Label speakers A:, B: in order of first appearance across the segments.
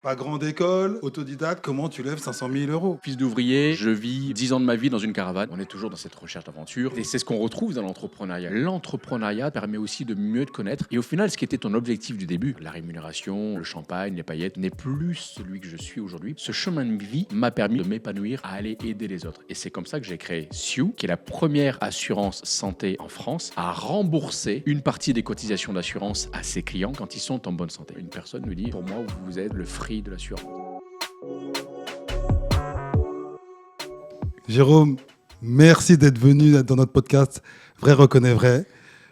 A: Pas grande école, autodidacte, comment tu lèves 500 000 euros?
B: Fils d'ouvrier, je vis 10 ans de ma vie dans une caravane. On est toujours dans cette recherche d'aventure. Et c'est ce qu'on retrouve dans l'entrepreneuriat. L'entrepreneuriat permet aussi de mieux te connaître. Et au final, ce qui était ton objectif du début, la rémunération, le champagne, les paillettes, n'est plus celui que je suis aujourd'hui. Ce chemin de vie m'a permis de m'épanouir, à aller aider les autres. Et c'est comme ça que j'ai créé Sioux, qui est la première assurance santé en France, à rembourser une partie des cotisations d'assurance à ses clients quand ils sont en bonne santé. Une personne me dit, pour moi, vous êtes le fruit de l'assurance.
A: Jérôme, merci d'être venu dans notre podcast Vrai reconnaît vrai.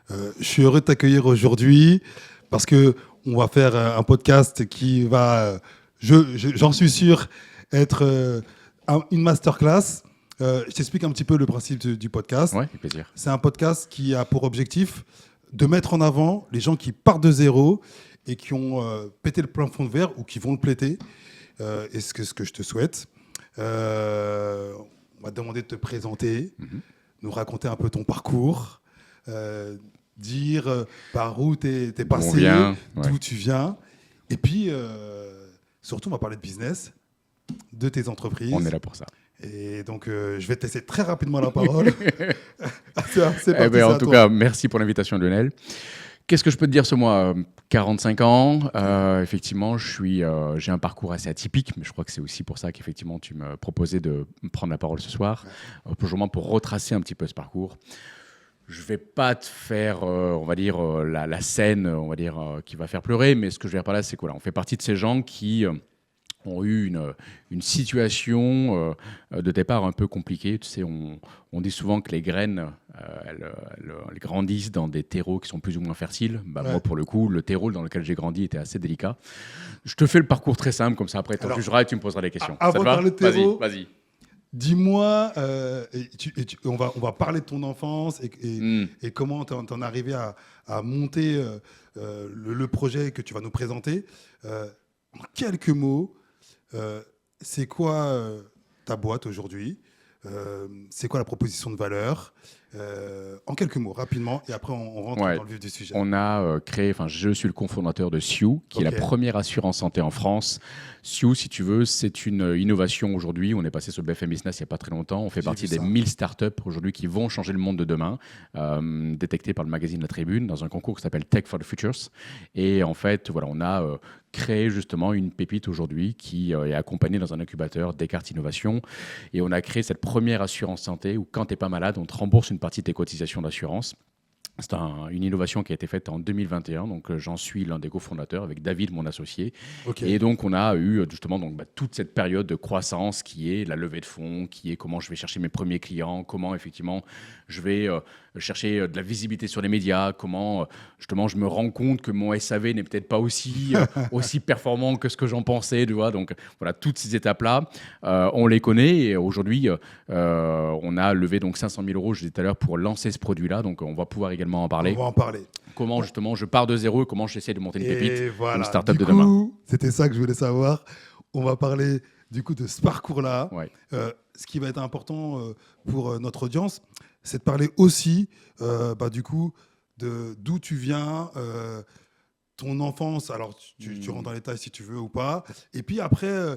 A: Je suis heureux de t'accueillir aujourd'hui parce que on va faire un podcast qui va, j'en suis sûr, être une masterclass. Je t'explique un petit peu le principe du podcast.
B: Ouais, avec plaisir.
A: C'est un podcast qui a pour objectif de mettre en avant les gens qui partent de zéro et qui ont pété le plafond de verre ou qui vont le péter. Et ce que je te souhaite. On va te demander de te présenter, nous raconter un peu ton parcours, dire par où t'es passé, d'où tu viens. Et puis, surtout, on va parler de business, de tes entreprises.
B: On est là pour ça.
A: Et donc, je vais te laisser très rapidement la parole. C'est parti,
B: en tout cas, merci pour l'invitation, Lionel. Qu'est-ce que je peux te dire sur moi? 45 ans, effectivement, j'ai un parcours assez atypique, mais je crois que c'est aussi pour ça qu'effectivement tu me proposais de prendre la parole ce soir, pour retracer un petit peu ce parcours. Je vais pas te faire, on va dire, la scène, on va dire, qui va faire pleurer, mais ce que je veux dire par là, c'est qu'on on fait partie de ces gens qui ont eu une situation de départ un peu compliquée. Tu sais, on dit souvent que les graines, elles grandissent dans des terreaux qui sont plus ou moins fertiles. Moi, pour le coup, le terreau dans lequel j'ai grandi était assez délicat. Je te fais le parcours très simple, comme ça, après, tu jugeras et tu me poseras des questions.
A: Avant de parler de terreau,
B: vas-y.
A: Dis-moi, on va parler de ton enfance et comment t'en es arrivé à monter le projet que tu vas nous présenter. En quelques mots, c'est quoi ta boîte aujourd'hui? C'est quoi la proposition de valeur? En quelques mots, rapidement, et après on rentre dans le vif du sujet.
B: On a je suis le cofondateur de Sioux, qui est la première assurance santé en France. Sioux, si tu veux, c'est une innovation aujourd'hui. On est passé sur BFM Business il n'y a pas très longtemps. On fait partie des 1000 startups aujourd'hui qui vont changer le monde de demain, détectées par le magazine La Tribune dans un concours qui s'appelle Tech for the Futures. Et en fait, voilà, on a créé justement une pépite aujourd'hui qui est accompagnée dans un incubateur Descartes Innovation. Et on a créé cette première assurance santé où quand tu n'es pas malade, on te rembourse une partie de tes cotisations d'assurance. C'est une innovation qui a été faite en 2021, donc j'en suis l'un des cofondateurs avec David, mon associé. Et donc on a eu justement toute cette période de croissance qui est la levée de fonds, qui est comment je vais chercher mes premiers clients, comment effectivement je vais chercher de la visibilité sur les médias, comment justement je me rends compte que mon SAV n'est peut-être pas aussi performant que ce que j'en pensais, tu vois. Donc voilà, toutes ces étapes-là, on les connaît et aujourd'hui on a levé donc 500 000 euros, je disais tout à l'heure, pour lancer ce produit-là. Donc on va pouvoir également en parler.
A: On va en parler.
B: Comment justement je pars de zéro et comment j'essaie de monter une pépite,
A: voilà.
B: une start-up de demain.
A: C'était ça que je voulais savoir. On va parler du coup de ce parcours-là. Ce qui va être important pour notre audience, c'est de parler aussi du coup d'où tu viens, ton enfance. Alors tu rentres dans les détails si tu veux ou pas. Et puis après,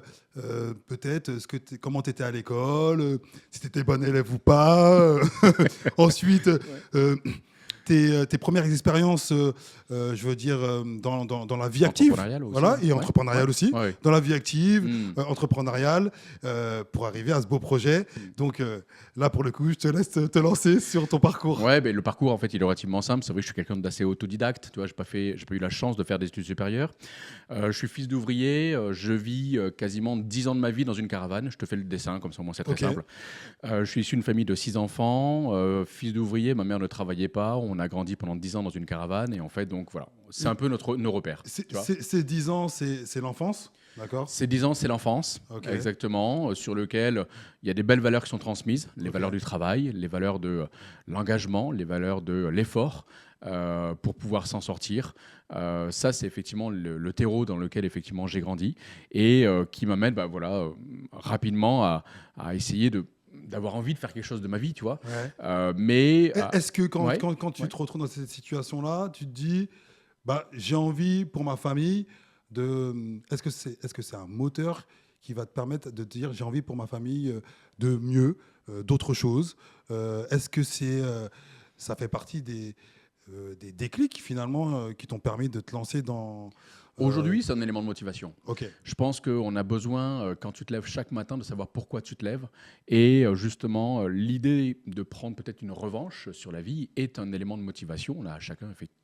A: peut-être comment tu étais à l'école, si tu étais bon élève ou pas. Ensuite, tes premières expériences, je veux dire, dans la vie active. Voilà, et entrepreneuriale aussi. Dans la vie active, entrepreneuriale, pour arriver à ce beau projet. Donc là, pour le coup, je te laisse te lancer sur ton parcours.
B: Le parcours, en fait, il est relativement simple. C'est vrai que je suis quelqu'un d'assez autodidacte. Tu vois, j'ai pas eu la chance de faire des études supérieures. Je suis fils d'ouvrier. Je vis quasiment 10 ans de ma vie dans une caravane. Je te fais le dessin, comme ça, au moins, c'est très simple. Je suis issu d'une famille de 6 enfants. Fils d'ouvrier, ma mère ne travaillait pas. On a grandi pendant 10 ans dans une caravane. Et en fait, donc voilà, c'est un peu nos repères.
A: Ces 10 ans, c'est l'enfance, d'accord?
B: Ces 10 ans, c'est l'enfance, exactement, sur lequel il y a des belles valeurs qui sont transmises, les valeurs du travail, les valeurs de l'engagement, les valeurs de l'effort pour pouvoir s'en sortir. Ça, c'est effectivement le terreau dans lequel effectivement j'ai grandi et qui m'amène rapidement à essayer d'avoir envie de faire quelque chose de ma vie, tu vois.
A: Est-ce que quand tu te retrouves dans cette situation-là, tu te dis, j'ai envie pour ma famille est-ce que c'est un moteur qui va te permettre de te dire j'ai envie pour ma famille de mieux, d'autres choses. Est-ce que ça fait partie des déclics finalement qui t'ont permis de te lancer dans...
B: Aujourd'hui, c'est un élément de motivation.
A: Ok.
B: Je pense qu'on a besoin, quand tu te lèves chaque matin, de savoir pourquoi tu te lèves. Et justement, l'idée de prendre peut-être une revanche sur la vie est un élément de motivation. On a chacun effectivement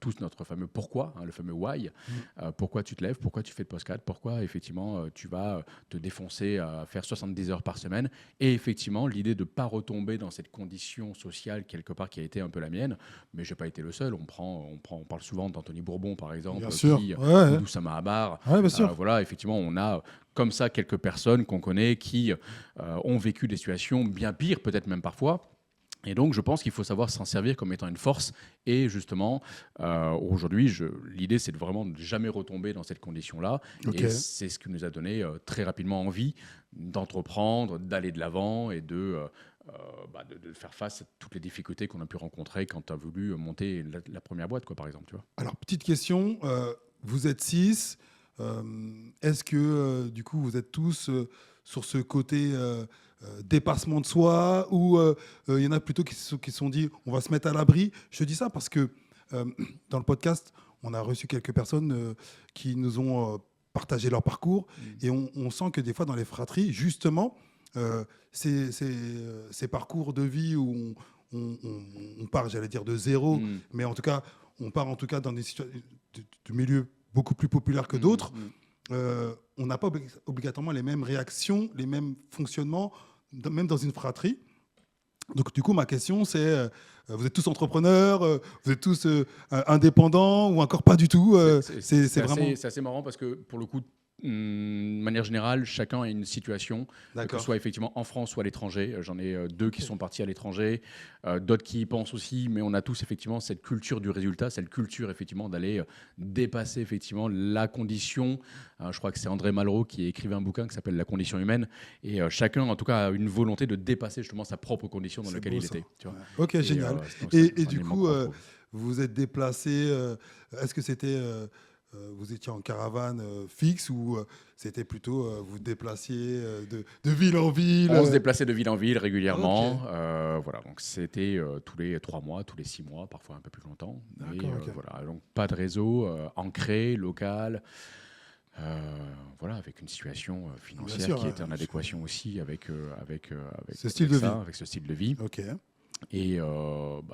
B: tous notre fameux pourquoi, le fameux why. Pourquoi tu te lèves, pourquoi tu fais de podcast, pourquoi effectivement tu vas te défoncer à faire 70 heures par semaine. Et effectivement, l'idée de ne pas retomber dans cette condition sociale quelque part qui a été un peu la mienne. Mais je n'ai pas été le seul. On parle souvent d'Anthony Bourbon, par exemple,
A: Bien sûr.
B: qui,
A: Ouais.
B: d'Oussama Abar.
A: Ouais, bien sûr.
B: Voilà, effectivement, on a comme ça quelques personnes qu'on connaît qui ont vécu des situations bien pires, peut-être même parfois. Et donc, je pense qu'il faut savoir s'en servir comme étant une force. Et justement, aujourd'hui, l'idée, c'est de vraiment ne jamais retomber dans cette condition-là.
A: Okay.
B: Et c'est ce qui nous a donné très rapidement envie d'entreprendre, d'aller de l'avant et de faire face à toutes les difficultés qu'on a pu rencontrer quand tu as voulu monter la première boîte, quoi, par exemple. Tu vois.
A: Alors, petite question, vous êtes 6. Est-ce que, du coup, vous êtes tous sur ce côté dépassement de soi ou il y en a plutôt qui se sont dit on va se mettre à l'abri? Je dis ça parce que dans le podcast, on a reçu quelques personnes qui nous ont partagé leur parcours et on sent que des fois dans les fratries, justement, ces parcours de vie où on part, j'allais dire, de zéro, mais en tout cas, on part en tout cas dans des situations de milieux beaucoup plus populaires que d'autres. On n'a pas obligatoirement les mêmes réactions, les mêmes fonctionnements, même dans une fratrie. Donc, du coup, ma question, c'est vous êtes tous entrepreneurs, vous êtes tous indépendants ou encore pas du tout
B: c'est assez marrant parce que, pour le coup, de manière générale, chacun a une situation, que ce soit effectivement en France ou à l'étranger. J'en ai 2 qui sont partis à l'étranger, d'autres qui y pensent aussi, mais on a tous effectivement cette culture du résultat, cette culture effectivement d'aller dépasser effectivement la condition. Je crois que c'est André Malraux qui a écrit un bouquin qui s'appelle La condition humaine, et chacun en tout cas a une volonté de dépasser justement sa propre condition dans laquelle il était. Tu vois.
A: Ok, génial. Et du coup, vous vous êtes déplacé, est-ce que c'était... vous étiez en caravane fixe ou c'était plutôt vous déplaciez de ville en ville?
B: On se déplaçait de ville en ville régulièrement. Okay. Voilà, donc c'était tous les 3 mois, tous les 6 mois, parfois un peu plus longtemps. Voilà, donc pas de réseau ancré, local. Voilà, avec une situation financière qui était en adéquation aussi avec
A: ce style de vie.
B: Avec ce style de vie.
A: Okay.
B: Et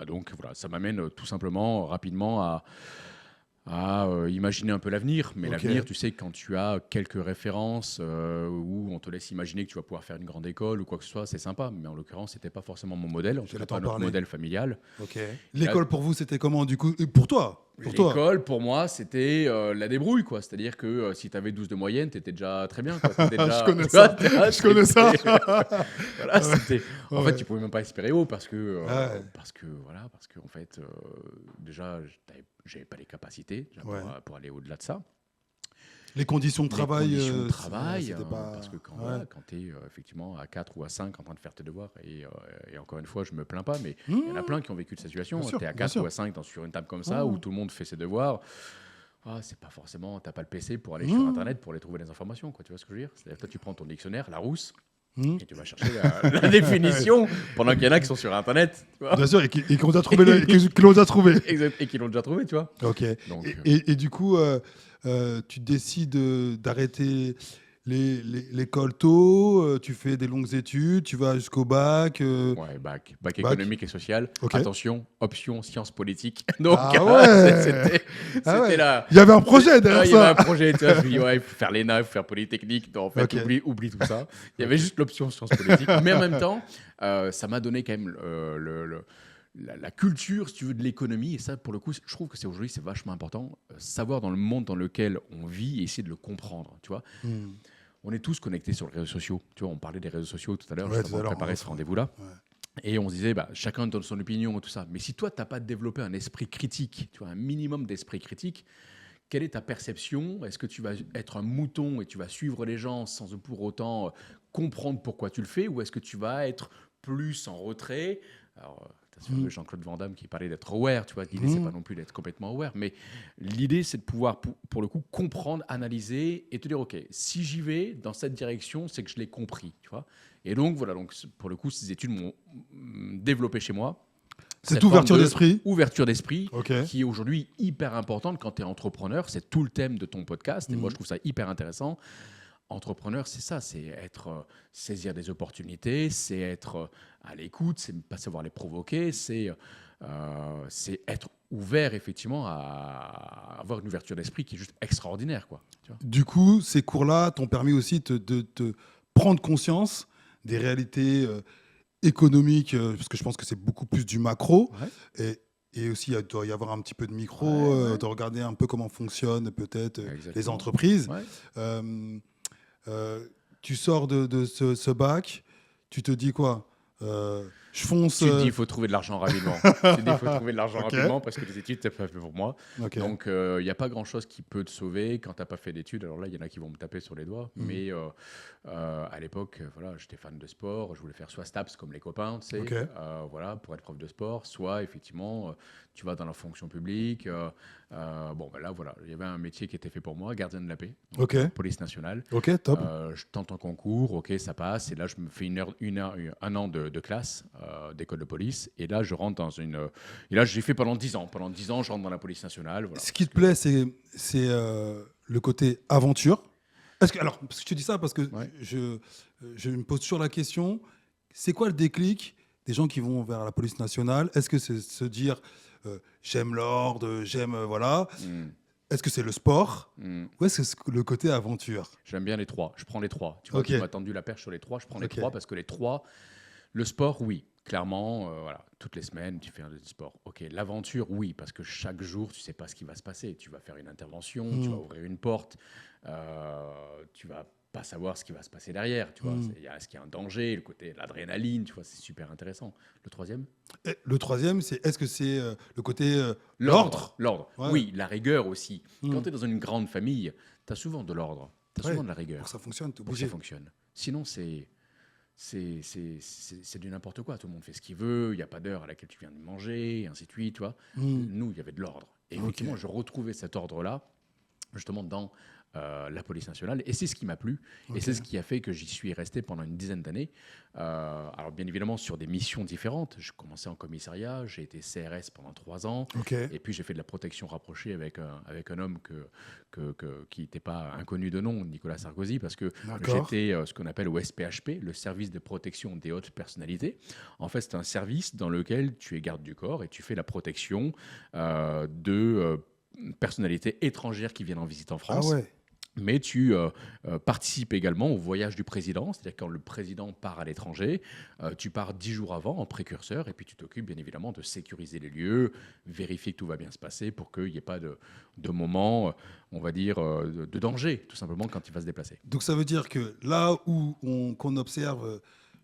B: donc voilà, ça m'amène tout simplement rapidement à imaginer un peu l'avenir. Mais l'avenir, tu sais, quand tu as quelques références où on te laisse imaginer que tu vas pouvoir faire une grande école ou quoi que ce soit, c'est sympa. Mais en l'occurrence, ce n'était pas forcément mon modèle, en tout cas pas notre modèle familial.
A: L'école pour vous, c'était comment du coup? Et pour toi?
B: L'école, pour moi, c'était la débrouille, quoi. C'est-à-dire que si tu avais 12 de moyenne, tu étais déjà très bien. Quoi.
A: Je connais ça. Je connais ça.
B: Voilà, en fait, tu pouvais même pas espérer haut parce que en fait, déjà, j'avais pas les capacités pour aller au-delà de ça.
A: Les conditions de travail.
B: Parce que quand tu es effectivement à 4 ou à 5 en train de faire tes devoirs, et encore une fois, je me plains pas, mais il y en a plein qui ont vécu cette situation. Tu es à 4 ou à 5 sur une table comme ça, où tout le monde fait ses devoirs. C'est pas forcément, t'as pas le PC pour aller sur Internet pour aller trouver les informations, quoi. Tu vois ce que je veux dire? C'est-à-dire que toi, tu prends ton dictionnaire, Larousse, et tu vas chercher la définition pendant qu'il y en a qui sont sur Internet. Tu vois.
A: Bien sûr, et qui l'ont déjà trouvé. Qui l'ont déjà trouvé.
B: Exact, et qui l'ont déjà trouvé, tu vois.
A: Ok. Donc, et du coup, tu décides d'arrêter l'école tôt, tu fais des longues études, tu vas jusqu'au bac.
B: Ouais, bac économique et social.
A: Okay.
B: Attention, option sciences politiques. Donc,
A: c'était là. Il y avait un projet derrière ça.
B: Il y avait un projet, tu vois, je me dis, il faut faire l'ENA, il faut faire Polytechnique. Non, en fait, oublie tout ça. Il y avait juste l'option sciences politiques. Mais en même temps, ça m'a donné quand même la culture, si tu veux, de l'économie. Et ça, pour le coup, je trouve que aujourd'hui, c'est vachement important. Savoir dans le monde dans lequel on vit et essayer de le comprendre, tu vois. On est tous connectés sur les réseaux sociaux. Tu vois, on parlait des réseaux sociaux tout à l'heure, juste avant de préparer ce rendez-vous-là. Ouais. Et on se disait, chacun donne son opinion et tout ça. Mais si toi, tu n'as pas développé un esprit critique, tu vois, un minimum d'esprit critique, quelle est ta perception? Est-ce que tu vas être un mouton et tu vas suivre les gens sans pour autant comprendre pourquoi tu le fais? Ou est-ce que tu vas être plus en retrait? Alors, Tu as ce fameux Jean-Claude Van Damme qui parlait d'être aware, tu vois. L'idée, c'est pas non plus d'être complètement aware, mais l'idée, c'est de pouvoir, pour le coup, comprendre, analyser et te dire, OK, si j'y vais dans cette direction, c'est que je l'ai compris, tu vois. Et donc, voilà, donc, pour le coup, ces études m'ont développé chez moi.
A: Cette ouverture d'esprit.
B: Ouverture d'esprit,
A: okay.
B: qui est aujourd'hui hyper importante quand tu es entrepreneur. C'est tout le thème de ton podcast. Et moi, je trouve ça hyper intéressant. Entrepreneur, c'est ça, c'est être saisir des opportunités, c'est être à l'écoute, c'est pas savoir les provoquer, c'est être ouvert effectivement à avoir une ouverture d'esprit qui est juste extraordinaire, quoi. Tu vois.
A: Du coup, ces cours-là t'ont permis aussi de prendre conscience des réalités économiques, parce que je pense que c'est beaucoup plus du macro, et aussi il doit y avoir un petit peu de micro, de regarder un peu comment fonctionnent peut-être les entreprises. Tu sors de ce bac, tu te dis quoi? Je fonce.
B: Tu te dis, il faut trouver de l'argent rapidement. Rapidement parce que les études, c'est pas fait pour moi. Donc, il n'y a pas grand-chose qui peut te sauver quand tu n'as pas fait d'études. Alors là, il y en a qui vont me taper sur les doigts. Mais à l'époque, voilà, j'étais fan de sport. Je voulais faire soit STAPS comme les copains, tu sais, voilà, pour être prof de sport, soit effectivement, tu vas dans la fonction publique. Bon, ben là, voilà, il y avait un métier qui était fait pour moi, gardien de la paix, donc, police nationale.
A: Ok, top.
B: Je tente un concours, ok, ça passe. Et là, je me fais un an de classe d'école de police. Et là, je rentre dans une... Et là, j'ai fait pendant 10 ans. Pendant 10 ans, je rentre dans la police nationale. Voilà.
A: Ce qui te plaît, c'est le côté aventure. Alors, parce que je te dis ça parce que je me pose toujours la question, c'est quoi le déclic des gens qui vont vers la police nationale? Est-ce que c'est se dire, j'aime l'ordre, j'aime... voilà. Est-ce que c'est le sport ou est-ce que c'est le côté aventure?
B: J'aime bien les trois. Je prends les trois. Tu vois, tu m'as tendu la perche sur les trois. Je prends les trois parce que les trois... Le sport, oui. Clairement, voilà, toutes les semaines, tu fais un sport. Ok, l'aventure, oui, parce que chaque jour, tu sais pas ce qui va se passer. Tu vas faire une intervention, tu vas ouvrir une porte, tu vas pas savoir ce qui va se passer derrière. Tu vois, est-ce qu'il y a un danger, le côté de l'adrénaline, tu vois, c'est super intéressant. Le troisième?
A: Le troisième, est-ce que c'est le côté l'ordre?
B: L'ordre, oui, la rigueur aussi. Quand tu es dans une grande famille, tu as souvent de l'ordre, tu as souvent de la rigueur.
A: Pour que ça fonctionne,
B: pour que ça fonctionne. Sinon, c'est du n'importe quoi. Tout le monde fait ce qu'il veut. Il n'y a pas d'heure à laquelle tu viens de manger, et ainsi de suite. Tu vois. Nous, il y avait de l'ordre. Et effectivement, je retrouvais cet ordre-là, justement, dans la police nationale. Et c'est ce qui m'a plu. Et c'est ce qui a fait que j'y suis resté pendant une dizaine d'années. Alors, bien évidemment, sur des missions différentes. Je commençais en commissariat. J'ai été CRS pendant 3 ans. Et puis, j'ai fait de la protection rapprochée avec un homme qui n'était pas inconnu de nom, Nicolas Sarkozy, parce que j'étais ce qu'on appelle au SPHP, le service de protection des hautes personnalités. En fait, c'est un service dans lequel tu es garde du corps et tu fais la protection de personnalités étrangères qui viennent en visite en France.
A: Ah ouais.
B: Mais tu participes également au voyage du président, c'est-à-dire quand le président part à l'étranger, tu pars 10 jours avant en précurseur et puis tu t'occupes bien évidemment de sécuriser les lieux, vérifier que tout va bien se passer pour qu'il n'y ait pas de moment, on va dire, de danger, tout simplement, quand il va se déplacer.
A: Donc ça veut dire que là où qu'on observe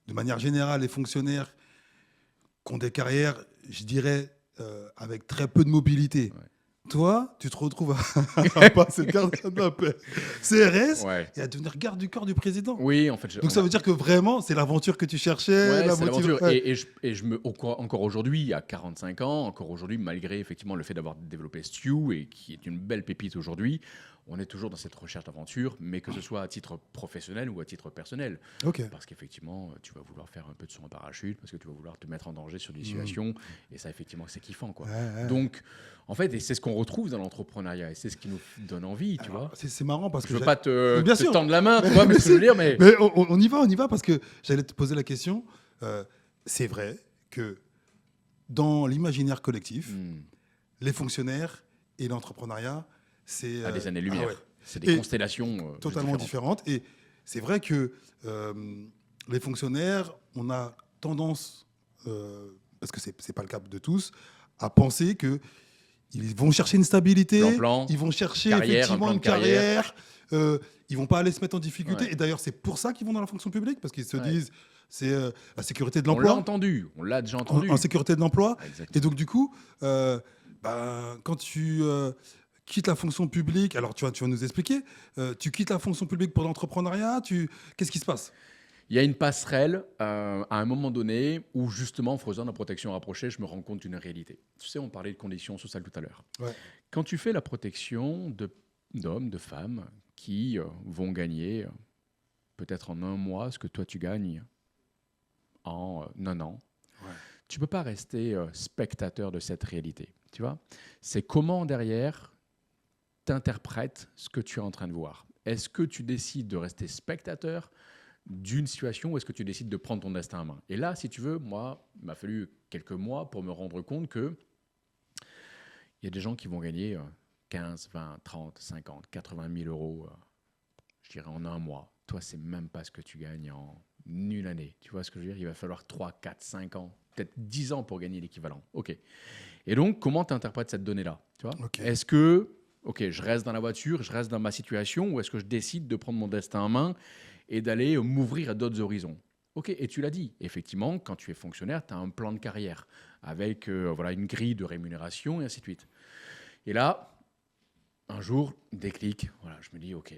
A: de manière générale les fonctionnaires qui ont des carrières, je dirais, avec très peu de mobilité, toi, tu te retrouves à passer gardien de la paix, CRS, et à devenir garde du corps du président.
B: Oui, en fait.
A: Donc ça veut dire que vraiment, c'est l'aventure que tu cherchais, la motivation.
B: Encore aujourd'hui, à 45 ans, encore aujourd'hui, malgré effectivement le fait d'avoir développé Stew, et qui est une belle pépite aujourd'hui, on est toujours dans cette recherche d'aventure, mais que ce soit à titre professionnel ou à titre personnel. Parce qu'effectivement, tu vas vouloir faire un peu de saut en parachute, parce que tu vas vouloir te mettre en danger sur des situations, et ça, effectivement, c'est kiffant, quoi. Donc, en fait, et c'est ce qu'on retrouve dans l'entrepreneuriat, et c'est ce qui nous donne envie, tu vois.
A: C'est marrant parce que
B: je veux pas te tendre la main, tu vois, mais ce que je veux dire, mais
A: on y va parce que j'allais te poser la question. C'est vrai que dans l'imaginaire collectif, les fonctionnaires et l'entrepreneuriat, c'est
B: à des années-lumière. C'est des constellations
A: totalement différentes. Et c'est vrai que les fonctionnaires, on a tendance, parce que c'est pas le cas de tous, à penser que ils vont chercher une stabilité, ils vont chercher effectivement une carrière. Ils vont pas aller se mettre en difficulté. Et d'ailleurs, c'est pour ça qu'ils vont dans la fonction publique, parce qu'ils se disent c'est la sécurité de l'emploi.
B: On l'a déjà entendu.
A: En sécurité de l'emploi. Et donc du coup, quand tu quittes la fonction publique, alors tu vas nous expliquer, tu quittes la fonction publique pour l'entrepreneuriat, qu'est-ce qui se passe?
B: Il y a une passerelle à un moment donné où, justement, en faisant la protection rapprochée, je me rends compte d'une réalité. Tu sais, on parlait de conditions sociales tout à l'heure.
A: Ouais.
B: Quand tu fais la protection d'hommes, de femmes qui vont gagner peut-être en un mois ce que toi tu gagnes en un an, tu ne peux pas rester spectateur de cette réalité. Tu vois, c'est comment derrière tu interprètes ce que tu es en train de voir. Est-ce que tu décides de rester spectateur d'une situation ou est-ce que tu décides de prendre ton destin en main? Et là, si tu veux, moi, il m'a fallu quelques mois pour me rendre compte que il y a des gens qui vont gagner 15, 20, 30, 50, 80 000 euros, je dirais en un mois. Toi, c'est même pas ce que tu gagnes en une année. Tu vois ce que je veux dire? Il va falloir 3, 4, 5 ans, peut-être 10 ans pour gagner l'équivalent. OK. Et donc, comment tu interprètes cette donnée-là? Tu vois? Est-ce que, je reste dans la voiture, je reste dans ma situation, ou est-ce que je décide de prendre mon destin en main et d'aller m'ouvrir à d'autres horizons? OK, et tu l'as dit, effectivement, quand tu es fonctionnaire, tu as un plan de carrière avec une grille de rémunération et ainsi de suite. Et là, un jour, déclic, je me dis, OK,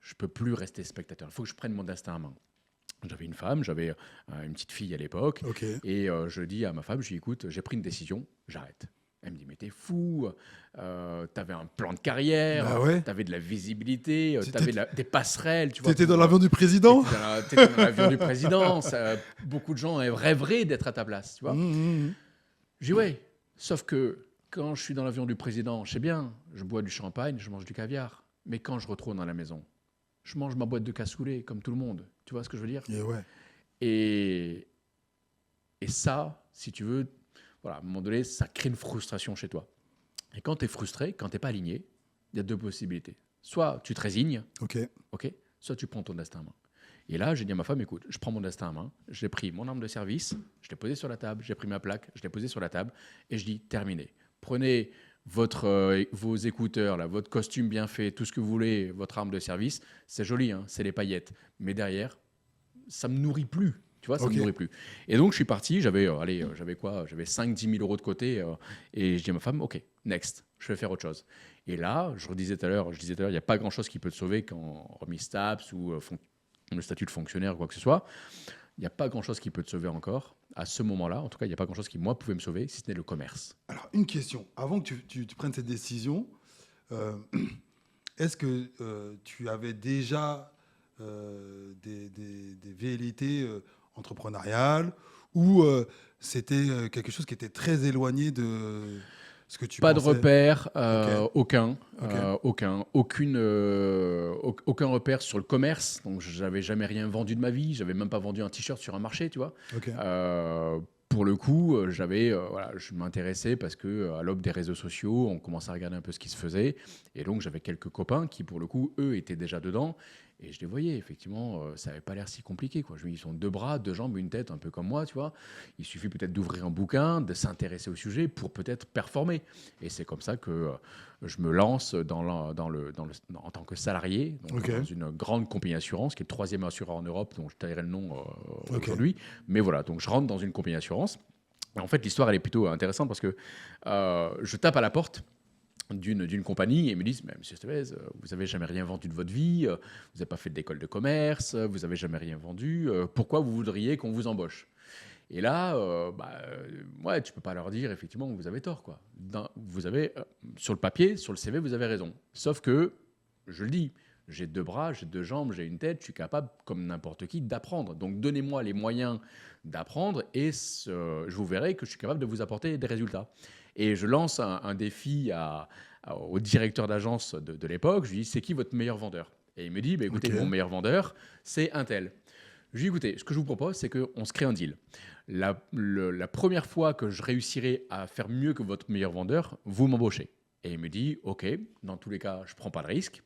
B: je ne peux plus rester spectateur, il faut que je prenne mon destin en main. J'avais une femme, j'avais une petite fille à l'époque, et je dis à ma femme, je dis, écoute, j'ai pris une décision, j'arrête. Elle me dit, mais t'es fou, t'avais un plan de carrière, t'avais de la visibilité, t'avais des passerelles.
A: T'étais dans l'avion du président?
B: T'étais dans l'avion du président. Beaucoup de gens rêveraient d'être à ta place, tu vois. Je dis, ouais, sauf que quand je suis dans l'avion du président, je sais bien, je bois du champagne, je mange du caviar. Mais quand je retourne à la maison, je mange ma boîte de cassoulet, comme tout le monde. Tu vois ce que je veux dire? Et ça, si tu veux, à un moment donné, ça crée une frustration chez toi. Et quand tu es frustré, quand tu n'es pas aligné, il y a deux possibilités. Soit tu te résignes, soit tu prends ton destin en main. Et là, j'ai dit à ma femme, écoute, je prends mon destin en main, j'ai pris mon arme de service, je l'ai posée sur la table, j'ai pris ma plaque, je l'ai posée sur la table, et je dis, terminé. Prenez vos écouteurs, là, votre costume bien fait, tout ce que vous voulez, votre arme de service, c'est joli, hein, c'est les paillettes. Mais derrière, ça ne me nourrit plus. Tu vois, ça ne me nourrit plus. Et donc, je suis parti, j'avais 5-10 000 euros de côté, et je dis à ma femme, OK, next, je vais faire autre chose. Et là, je disais tout à l'heure, il n'y a pas grand-chose qui peut te sauver quand remise TAPS ou le statut de fonctionnaire ou quoi que ce soit. Il n'y a pas grand-chose qui peut te sauver encore. À ce moment-là, en tout cas, il n'y a pas grand-chose qui, moi, pouvait me sauver, si ce n'est le commerce.
A: Alors, une question. Avant que tu prennes cette décision, est-ce que tu avais déjà des velléités entrepreneuriales ou c'était quelque chose qui était très éloigné de ce que tu
B: pensais?
A: Pas
B: de repère, aucun repère sur le commerce. Donc, je n'avais jamais rien vendu de ma vie. Je n'avais même pas vendu un t-shirt sur un marché, tu vois. Pour le coup, je m'intéressais parce qu'à l'aube des réseaux sociaux, on commençait à regarder un peu ce qui se faisait. Et donc, j'avais quelques copains qui, pour le coup, eux, étaient déjà dedans. Et je les voyais, effectivement, ça n'avait pas l'air si compliqué, quoi. Ils sont 2 bras, 2 jambes, une tête, un peu comme moi, tu vois. Il suffit peut-être d'ouvrir un bouquin, de s'intéresser au sujet pour peut-être performer. Et c'est comme ça que je me lance en tant que salarié dans une grande compagnie d'assurance, qui est le 3e assureur en Europe, dont je tairai le nom aujourd'hui. Mais voilà, donc je rentre dans une compagnie d'assurance. En fait, l'histoire, elle est plutôt intéressante parce que je tape à la porte d'une compagnie et ils me disent, monsieur Estevez, vous n'avez jamais rien vendu de votre vie, vous n'avez pas fait d'école de commerce, vous n'avez jamais rien vendu, pourquoi vous voudriez qu'on vous embauche? Et là, tu peux pas leur dire effectivement que vous avez tort, quoi. Vous avez, sur le papier, sur le CV, vous avez raison. Sauf que, je le dis, j'ai 2 bras, j'ai 2 jambes, j'ai une tête, je suis capable, comme n'importe qui, d'apprendre. Donc donnez-moi les moyens d'apprendre et je vous verrai que je suis capable de vous apporter des résultats. Et je lance un défi au directeur d'agence de l'époque. Je lui dis, c'est qui votre meilleur vendeur? Et il me dit, écoutez, mon meilleur vendeur, c'est un tel. Je lui dis, écoutez, ce que je vous propose, c'est qu'on se crée un deal. La première fois que je réussirai à faire mieux que votre meilleur vendeur, vous m'embauchez. Et il me dit, OK, dans tous les cas, je ne prends pas de risque.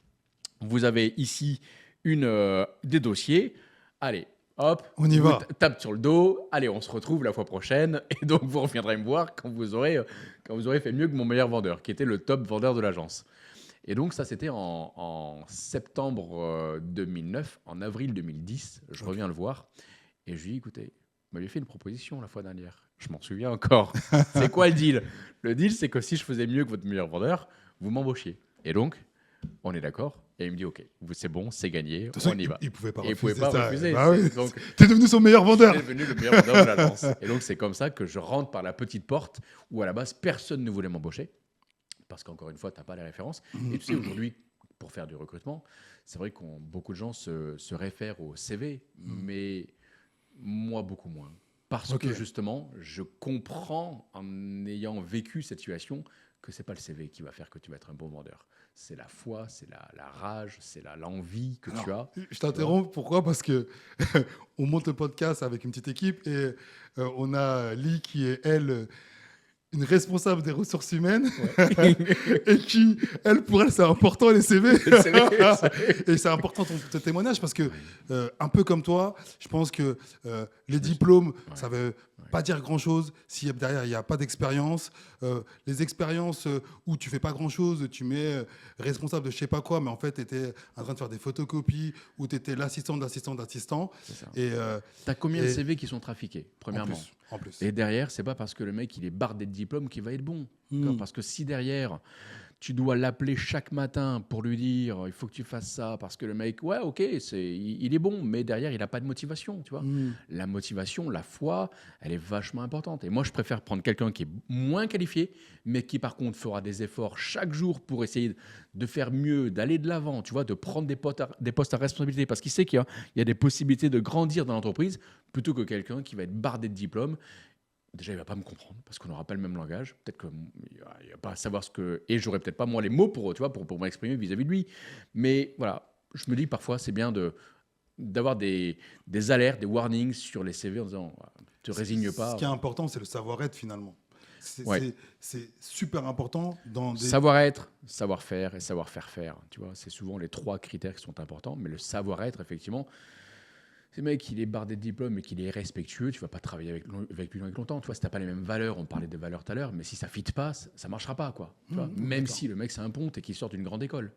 B: Vous avez ici des dossiers. Allez, hop,
A: on y va.
B: Tape sur le dos. Allez, on se retrouve la fois prochaine. Et donc, vous reviendrez me voir quand vous aurez fait mieux que mon meilleur vendeur, qui était le top vendeur de l'agence. Et donc, ça, c'était en septembre 2009. En avril 2010, je reviens le voir. Et je lui dis, écoutez, vous m'aviez fait une proposition la fois dernière. Je m'en souviens encore. C'est quoi le deal? Le deal, c'est que si je faisais mieux que votre meilleur vendeur, vous m'embauchiez. Et donc, on est d'accord. Et il me dit, OK, c'est bon, c'est gagné,
A: façon,
B: on y va.
A: Il ne pouvait pas
B: et
A: refuser.
B: Il ne pouvait pas refuser.
A: Bah oui.
B: Donc,
A: tu es devenu son meilleur vendeur.
B: Je suis devenu le meilleur vendeur de l'agence. Et donc, c'est comme ça que je rentre par la petite porte où, à la base, personne ne voulait m'embaucher. Parce qu'encore une fois, tu n'as pas les références. Et tu sais, aujourd'hui, pour faire du recrutement, c'est vrai que beaucoup de gens se réfèrent au CV, mais moi, beaucoup moins. Parce que justement, je comprends, en ayant vécu cette situation, que ce n'est pas le CV qui va faire que tu vas être un bon vendeur. C'est la foi, c'est la rage, c'est l'envie que tu as.
A: Je t'interromps, pourquoi ? Parce que on monte un podcast avec une petite équipe et on a Lee qui est, elle, une responsable des ressources humaines et qui, pour elle, c'est important les CV. Et c'est important ton témoignage parce que, un peu comme toi, je pense que les diplômes, ça veut pas dire grand-chose si derrière il n'y a pas d'expérience. Les expériences où tu fais pas grand-chose, tu mets responsable de je sais pas quoi, mais en fait, tu étais en train de faire des photocopies ou tu étais l'assistant de l'assistant d'assistant.
B: Tu as combien de CV qui sont trafiqués, premièrement ?
A: En plus.
B: Et derrière, c'est pas parce que le mec il est bardé de diplômes qu'il va être bon. Parce que si derrière, tu dois l'appeler chaque matin pour lui dire il faut que tu fasses ça, parce que le mec, ouais, ok, il est bon, mais derrière, il n'a pas de motivation. Tu vois. La motivation, la foi, elle est vachement importante. Et moi, je préfère prendre quelqu'un qui est moins qualifié, mais qui par contre fera des efforts chaque jour pour essayer de faire mieux, d'aller de l'avant, tu vois, de prendre des postes à responsabilité, parce qu'il sait qu'il y a des possibilités de grandir dans l'entreprise, plutôt que quelqu'un qui va être bardé de diplômes. Déjà, il ne va pas me comprendre parce qu'on n'aura pas le même langage. Peut-être qu'il ne va pas savoir ce que... Et j'aurais peut-être pas, moi, les mots pour m'exprimer vis-à-vis de lui. Mais voilà, je me dis parfois, c'est bien d'avoir des alertes, des warnings sur les CV en disant ne te résigne pas.
A: Ce qui est important, c'est le savoir-être finalement. C'est super important dans des...
B: Savoir-être, savoir-faire et savoir-faire. Tu vois, c'est souvent les 3 critères qui sont importants. Mais le savoir-être, effectivement... C'est mec, il est bardé de diplôme et qu'il est respectueux, tu ne vas pas travailler avec lui longtemps. Tu vois, si tu n'as pas les mêmes valeurs, on parlait de valeurs tout à l'heure, mais si ça ne fit pas, ça ne marchera pas. Quoi, tu vois, même si le mec, c'est un ponte et qu'il sort d'une grande école.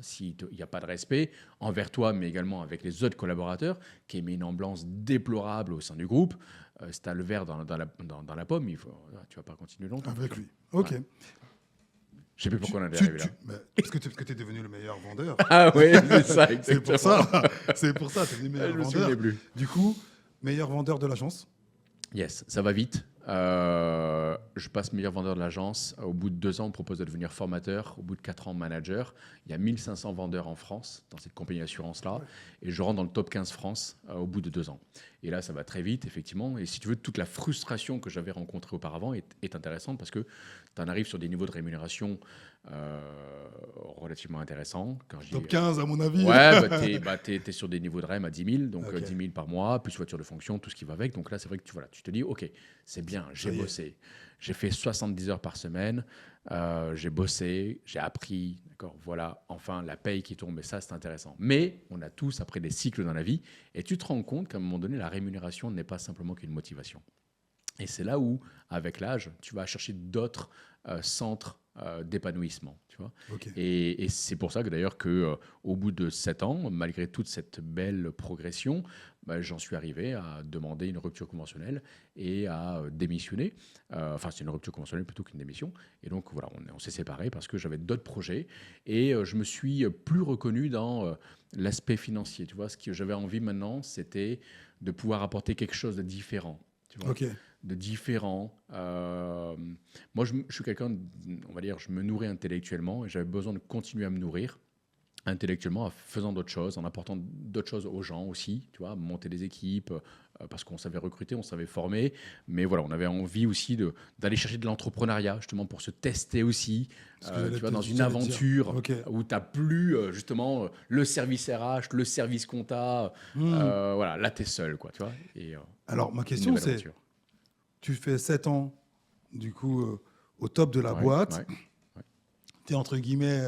B: S'il n'y a pas de respect envers toi, mais également avec les autres collaborateurs, qui met une ambiance déplorable au sein du groupe, si tu as le verre dans la pomme, tu ne vas pas continuer longtemps.
A: Avec lui. OK.
B: Ouais. Je sais plus pourquoi on est arrivé là.
A: Parce que tu es devenu le meilleur vendeur.
B: Ah oui, c'est ça, exactement.
A: C'est pour ça, tu es devenu le meilleur vendeur. Du coup, meilleur vendeur de l'agence.
B: Yes, ça va vite. Je passe meilleur vendeur de l'agence. Au bout de 2 ans, on me propose de devenir formateur. Au bout de 4 ans, manager. Il y a 1500 vendeurs en France dans cette compagnie d'assurance-là. Et je rentre dans le top 15 France au bout de 2 ans. Et là, ça va très vite, effectivement. Et si tu veux, toute la frustration que j'avais rencontrée auparavant est intéressante parce que tu en arrives sur des niveaux de rémunération relativement intéressants.
A: Top 15, à mon avis.
B: Ouais, tu es sur des niveaux de REM à 10 000, donc 10 000 par mois, plus voiture de fonction, tout ce qui va avec. Donc là, c'est vrai que tu te dis, OK, c'est bien, j'ai bossé. J'ai fait 70 heures par semaine, j'ai bossé, j'ai appris, d'accord, voilà, enfin, la paye qui tombe, et ça, c'est intéressant. Mais on a tous, après, des cycles dans la vie, et tu te rends compte qu'à un moment donné, la rémunération n'est pas simplement qu'une motivation. Et c'est là où, avec l'âge, tu vas chercher d'autres centres d'épanouissement, tu vois.
A: Okay.
B: Et c'est pour ça que d'ailleurs au bout de 7 ans, malgré toute cette belle progression, j'en suis arrivé à demander une rupture conventionnelle et à démissionner. Enfin, c'est une rupture conventionnelle plutôt qu'une démission. Et donc voilà, on s'est séparés parce que j'avais d'autres projets et je me suis plus reconnu dans l'aspect financier. Tu vois, ce que j'avais envie maintenant, c'était de pouvoir apporter quelque chose de différent. Tu vois, de différent. Moi, je suis quelqu'un, on va dire, je me nourris intellectuellement et j'avais besoin de continuer à me nourrir intellectuellement en faisant d'autres choses, en apportant d'autres choses aux gens aussi, tu vois, monter des équipes, parce qu'on savait recruter, on savait former, mais voilà, on avait envie aussi d'aller chercher de l'entrepreneuriat, justement, pour se tester aussi, tu vois, dans une aventure où tu n'as plus, justement, le service RH, le service compta, voilà, là, tu es seul, quoi, tu vois. Et,
A: alors, ma question, c'est, tu fais 7 ans, du coup, au top de la boîte, tu es, entre guillemets,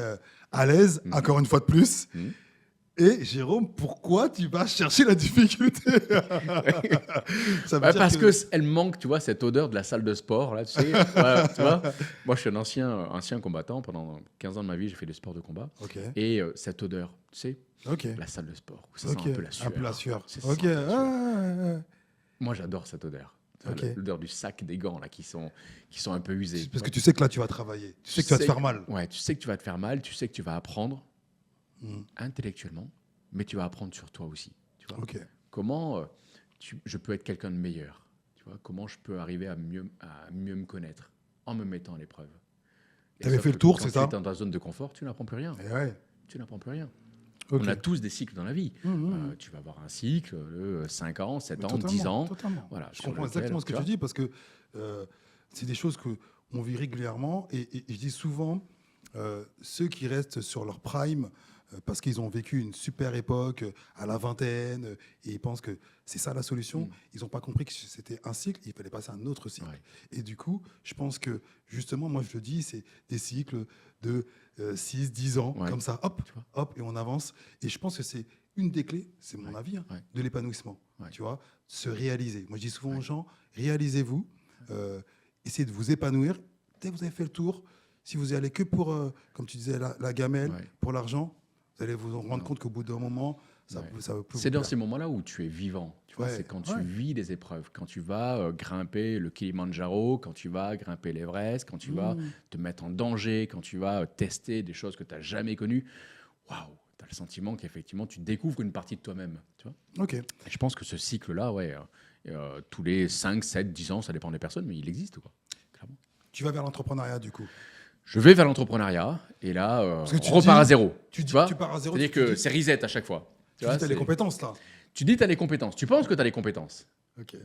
A: à l'aise, encore une fois de plus. Et Jérôme, pourquoi tu vas chercher la difficulté?
B: Parce qu'elle manque, tu vois, cette odeur de la salle de sport, là, tu sais. Tu vois, moi, je suis un ancien combattant. Pendant 15 ans de ma vie, j'ai fait des sports de combat. Et cette odeur, tu sais, la salle de sport, ça sent un peu la sueur.
A: Un peu la sueur.
B: Moi, j'adore cette odeur. L'odeur du sac, des gants là, qui sont un peu usés.
A: Parce que tu sais que là, tu vas travailler. Tu sais que tu vas te faire mal.
B: Ouais, tu sais que tu vas te faire mal, tu sais que tu vas apprendre. intellectuellement, mais tu vas apprendre sur toi aussi. Tu vois comment je peux être quelqu'un de meilleur. Tu vois comment je peux arriver à mieux me connaître en me mettant à l'épreuve.
A: Tu avais fait le tour, c'est ça?
B: Quand tu es dans ta zone de confort, tu n'apprends plus rien. Tu n'apprends plus rien. On a tous des cycles dans la vie. Tu vas avoir un cycle de 5 ans, 7 ans, 10 ans.
A: Totalement. Voilà, je comprends exactement ce que tu dis parce que c'est des choses qu'on vit régulièrement. Et je dis souvent, ceux qui restent sur leur prime parce qu'ils ont vécu une super époque à la vingtaine et ils pensent que c'est ça la solution, ils n'ont pas compris que c'était un cycle, il fallait passer à un autre cycle. Et du coup, je pense que justement, moi je le dis, c'est des cycles de 6, 10 ans, comme ça, hop, et on avance. Et je pense que c'est une des clés, c'est mon avis, de l'épanouissement. Tu vois, se réaliser. Moi je dis souvent aux gens, réalisez-vous, essayez de vous épanouir. Dès que vous avez fait le tour, si vous y allez que pour, comme tu disais, la gamelle, pour l'argent, vous allez vous rendre compte qu'au bout d'un moment, ça va plus.
B: C'est dans ces moments-là où tu es vivant. Tu vois, c'est quand tu vis des épreuves, quand tu vas grimper le Kilimandjaro, quand tu vas grimper l'Everest, quand tu vas te mettre en danger, quand tu vas tester des choses que tu n'as jamais connues. Waouh, tu as le sentiment qu'effectivement, tu découvres une partie de toi-même. Tu vois. Et je pense que ce cycle-là, tous les 5, 7, 10 ans, ça dépend des personnes, mais il existe. Quoi, clairement.
A: Tu vas vers l'entrepreneuriat, du coup?
B: Je vais vers l'entrepreneuriat et là, on repart à zéro. Tu
A: pars à zéro.
B: C'est-à-dire que c'est reset à chaque fois.
A: Tu dis que tu as les compétences, là.
B: Tu dis que tu as les compétences. Tu penses que tu as les compétences.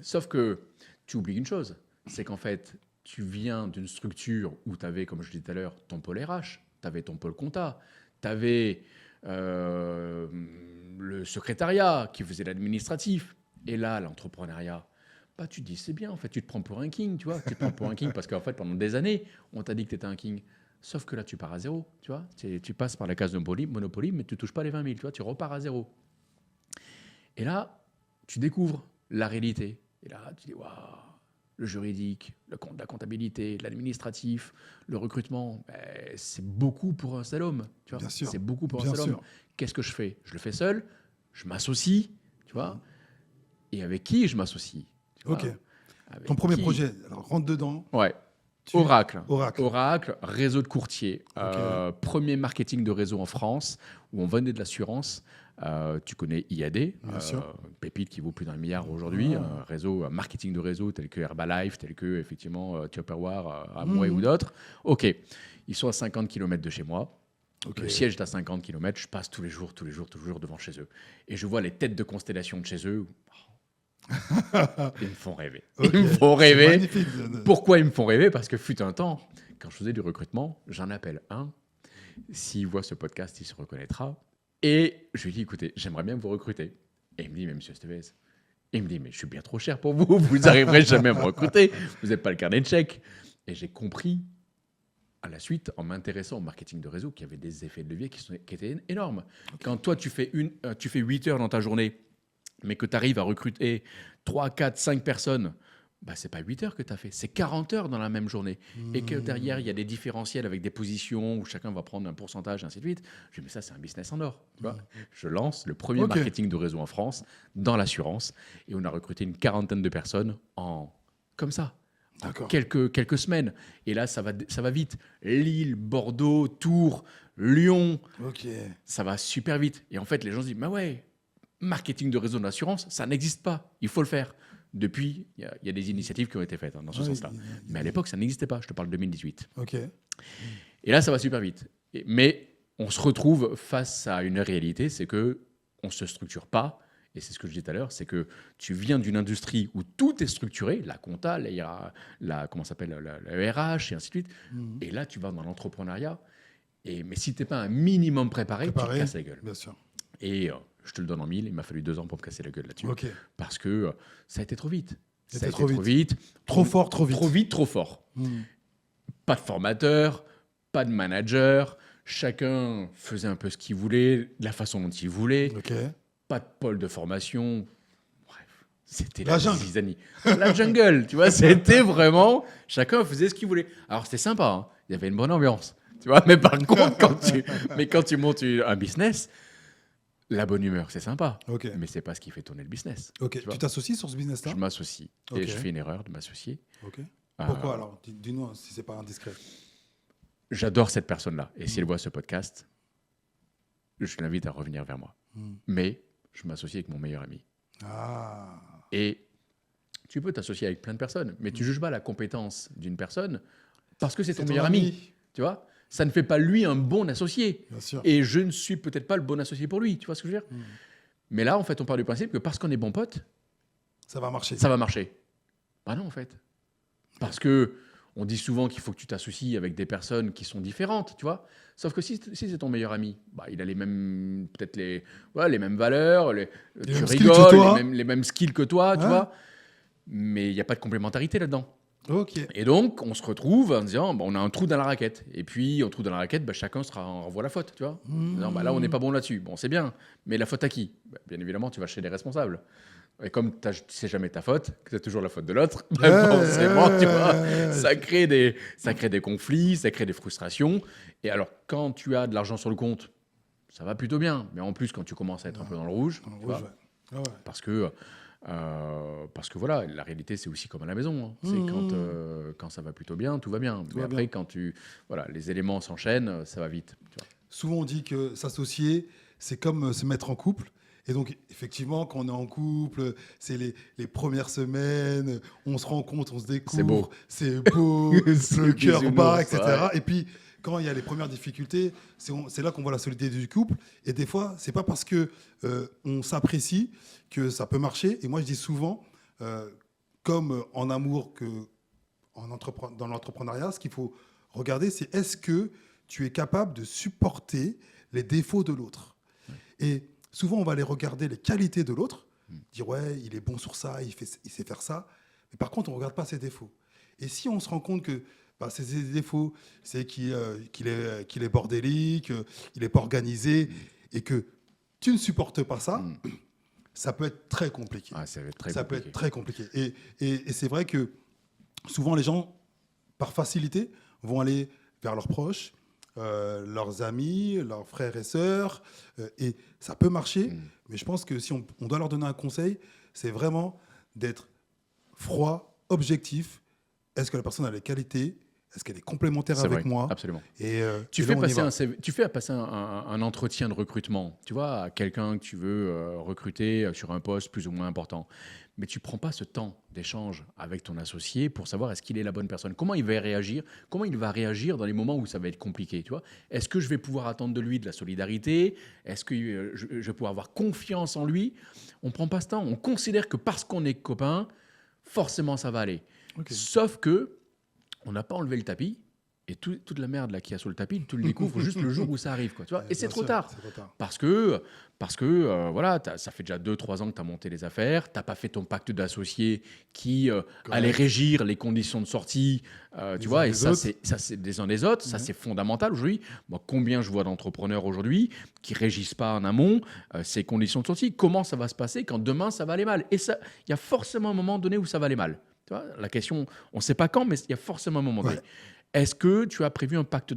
B: Sauf que tu oublies une chose. C'est qu'en fait, tu viens d'une structure où tu avais, comme je disais tout à l'heure, ton pôle RH, tu avais ton pôle compta, tu avais le secrétariat qui faisait l'administratif. Et là, l'entrepreneuriat, tu te dis, c'est bien, en fait, tu te prends pour un king, tu vois. Tu te prends pour un king parce qu'en fait, pendant des années, on t'a dit que tu étais un king. Sauf que là, tu pars à zéro, tu vois. Tu passes par la case de Monopoly, mais tu ne touches pas les 20 000, tu vois. Tu repars à zéro. Et là, tu découvres la réalité. Et là, tu dis, waouh, le juridique, la comptabilité, l'administratif, le recrutement, c'est beaucoup pour un seul homme, tu vois.
A: Bien sûr.
B: C'est beaucoup pour un seul homme. Qu'est-ce que je fais? Je le fais seul, je m'associe, tu vois. Et avec qui je m'associe?
A: Ton premier projet, alors rentre dedans.
B: Oracle, réseau de courtiers. Premier marketing de réseau en France, où on vendait de l'assurance. Tu connais IAD, Pépite qui vaut plus d'1 milliard aujourd'hui. Réseau, marketing de réseau tel que Herbalife, tel que effectivement Tupperware, Amway ou d'autres. Ils sont à 50 km de chez moi. Le siège est à 50 km. Je passe tous les jours devant chez eux. Et je vois les têtes de constellation de chez eux. Ils me font rêver. Ils me font rêver. Pourquoi ils me font rêver? Parce que fut un temps, quand je faisais du recrutement, j'en appelle un. S'il voit ce podcast, il se reconnaîtra. Et je lui dis, écoutez, j'aimerais bien vous recruter. Et il me dit, mais monsieur Estevez, il me dit, mais je suis bien trop cher pour vous. Vous n'arriverez jamais à me recruter. Vous n'êtes pas le carnet de chèques. Et j'ai compris à la suite, en m'intéressant au marketing de réseau, qu'il y avait des effets de levier qui étaient énormes. Quand toi, tu fais 8 heures dans ta journée, mais que tu arrives à recruter 3, 4, 5 personnes, ce n'est pas 8 heures que tu as fait, c'est 40 heures dans la même journée. Et que derrière, il y a des différentiels avec des positions où chacun va prendre un pourcentage, et ainsi de suite. Je dis, mais ça, c'est un business en or. Tu vois, je lance le premier marketing de réseau en France dans l'assurance et on a recruté une 40aine de personnes comme ça. Quelques semaines. Et là, ça va vite. Lille, Bordeaux, Tours, Lyon, ça va super vite. Et en fait, les gens se disent, marketing de réseau d'assurance, ça n'existe pas. Il faut le faire. Depuis, il y a des initiatives qui ont été faites dans ce sens-là. Mais à l'époque, ça n'existait pas. Je te parle de 2018. Et là, ça va super vite. Mais on se retrouve face à une réalité, c'est qu'on ne se structure pas. Et c'est ce que je disais tout à l'heure, c'est que tu viens d'une industrie où tout est structuré, la compta, la RH, et ainsi de suite. Et là, tu vas dans l'entrepreneuriat. Mais si tu n'es pas un minimum préparé, tu te casses la gueule.
A: Bien sûr.
B: Et je te le donne en 1000, il m'a fallu 2 ans pour me casser la gueule là-dessus. Parce que ça a été trop vite. Ça a été trop vite.
A: Trop fort, trop vite.
B: Trop vite, trop fort. Pas de formateur, pas de manager. Chacun faisait un peu ce qu'il voulait, de la façon dont il voulait. Pas de pôle de formation. Bref, c'était la zizanie. La jungle, tu vois. C'était vraiment... Chacun faisait ce qu'il voulait. Alors, c'était sympa. Hein. Il y avait une bonne ambiance. Tu vois, mais par contre, quand tu montes un business... La bonne humeur, c'est sympa, mais c'est pas ce qui fait tourner le business.
A: Tu t'associes sur ce business-là?
B: Je m'associe. Et je fais une erreur de m'associer.
A: Pourquoi alors? Dis-nous si c'est pas indiscret.
B: J'adore cette personne-là. Et si elle voit ce podcast, je l'invite à revenir vers moi. Mais je m'associe avec mon meilleur ami. Et tu peux t'associer avec plein de personnes, mais tu ne juges pas la compétence d'une personne parce que c'est ton meilleur ami. Tu vois, ça ne fait pas lui un bon associé.
A: Bien sûr.
B: Et je ne suis peut-être pas le bon associé pour lui. Tu vois ce que je veux dire? Mais là, en fait, on part du principe que parce qu'on est bons potes,
A: ça va marcher.
B: Ça va marcher. Bah non, en fait. Parce que on dit souvent qu'il faut que tu t'associes avec des personnes qui sont différentes, tu vois. Sauf que si c'est ton meilleur ami, bah, il a les mêmes, peut-être les mêmes valeurs, tu rigoles, les mêmes skills que toi, tu vois. Mais il n'y a pas de complémentarité là-dedans.
A: Okay.
B: Et donc, on se retrouve en disant, bah, on a un trou dans la raquette. Et puis, un trou dans la raquette, bah, chacun renvoie la faute, tu vois. Disant, bah, là, on n'est pas bon là-dessus. Bon, c'est bien, mais la faute à qui? Bah, bien évidemment, tu vas chez les responsables. Et comme c'est jamais ta faute, que c'est toujours la faute de l'autre, forcément, tu vois, ça crée des conflits, ça crée des frustrations. Et alors, quand tu as de l'argent sur le compte, ça va plutôt bien. Mais en plus, quand tu commences à être un peu dans le rouge, parce que voilà, la réalité, c'est aussi comme à la maison. Hein. C'est quand ça va plutôt bien, tout va bien. Mais après, quand les éléments s'enchaînent, ça va vite. Tu vois.
A: Souvent, on dit que s'associer, c'est comme se mettre en couple. Et donc, effectivement, quand on est en couple, c'est les premières semaines, on se rencontre, on se découvre, c'est beau, le cœur bat, etc. Ouais. Et puis, quand il y a les premières difficultés, c'est là qu'on voit la solidité du couple. Et des fois, c'est pas parce que on s'apprécie que ça peut marcher. Et moi, je dis souvent, comme en amour que dans l'entrepreneuriat, ce qu'il faut regarder, c'est est-ce que tu es capable de supporter les défauts de l'autre. Et souvent, on va aller regarder les qualités de l'autre, dire ouais, il est bon sur ça, il sait faire ça. Mais par contre, on ne regarde pas ses défauts. Et si on se rend compte que ses défauts, c'est qu'il est bordélique, il n'est pas organisé, et que tu ne supportes pas ça, ça peut être très compliqué. Ça peut être très compliqué. Et c'est vrai que souvent, les gens, par facilité, vont aller vers leurs proches, leurs amis, leurs frères et sœurs, et ça peut marcher, mais je pense que si on doit leur donner un conseil, c'est vraiment d'être froid, objectif. Est-ce que la personne a les qualités? Est-ce qu'elle est complémentaire avec moi?
B: Absolument.
A: Et
B: tu fais passer un entretien de recrutement, tu vois, à quelqu'un que tu veux recruter sur un poste plus ou moins important. Mais tu ne prends pas ce temps d'échange avec ton associé pour savoir est-ce qu'il est la bonne personne. Comment il va réagir? Comment il va réagir dans les moments où ça va être compliqué, tu vois? Est-ce que je vais pouvoir attendre de lui de la solidarité? Est-ce que je vais pouvoir avoir confiance en lui? On ne prend pas ce temps. On considère que parce qu'on est copains, forcément ça va aller. Okay. Sauf que on n'a pas enlevé le tapis et toute la merde là qu'il y a sur le tapis, tu le découvres juste le jour où ça arrive, quoi, tu vois. Et c'est trop tard. Parce que voilà, ça fait déjà 2-3 ans que tu as monté les affaires, tu n'as pas fait ton pacte d'associés qui allait régir les conditions de sortie, tu vois, et ça c'est des uns des autres, ça c'est fondamental aujourd'hui. Moi, combien je vois d'entrepreneurs aujourd'hui qui régissent pas en amont ces conditions de sortie? Comment ça va se passer quand demain ça va aller mal? Et ça, il y a forcément un moment donné où ça va aller mal. Tu vois, la question, on ne sait pas quand, mais il y a forcément un moment donné. Est-ce que tu as prévu un pacte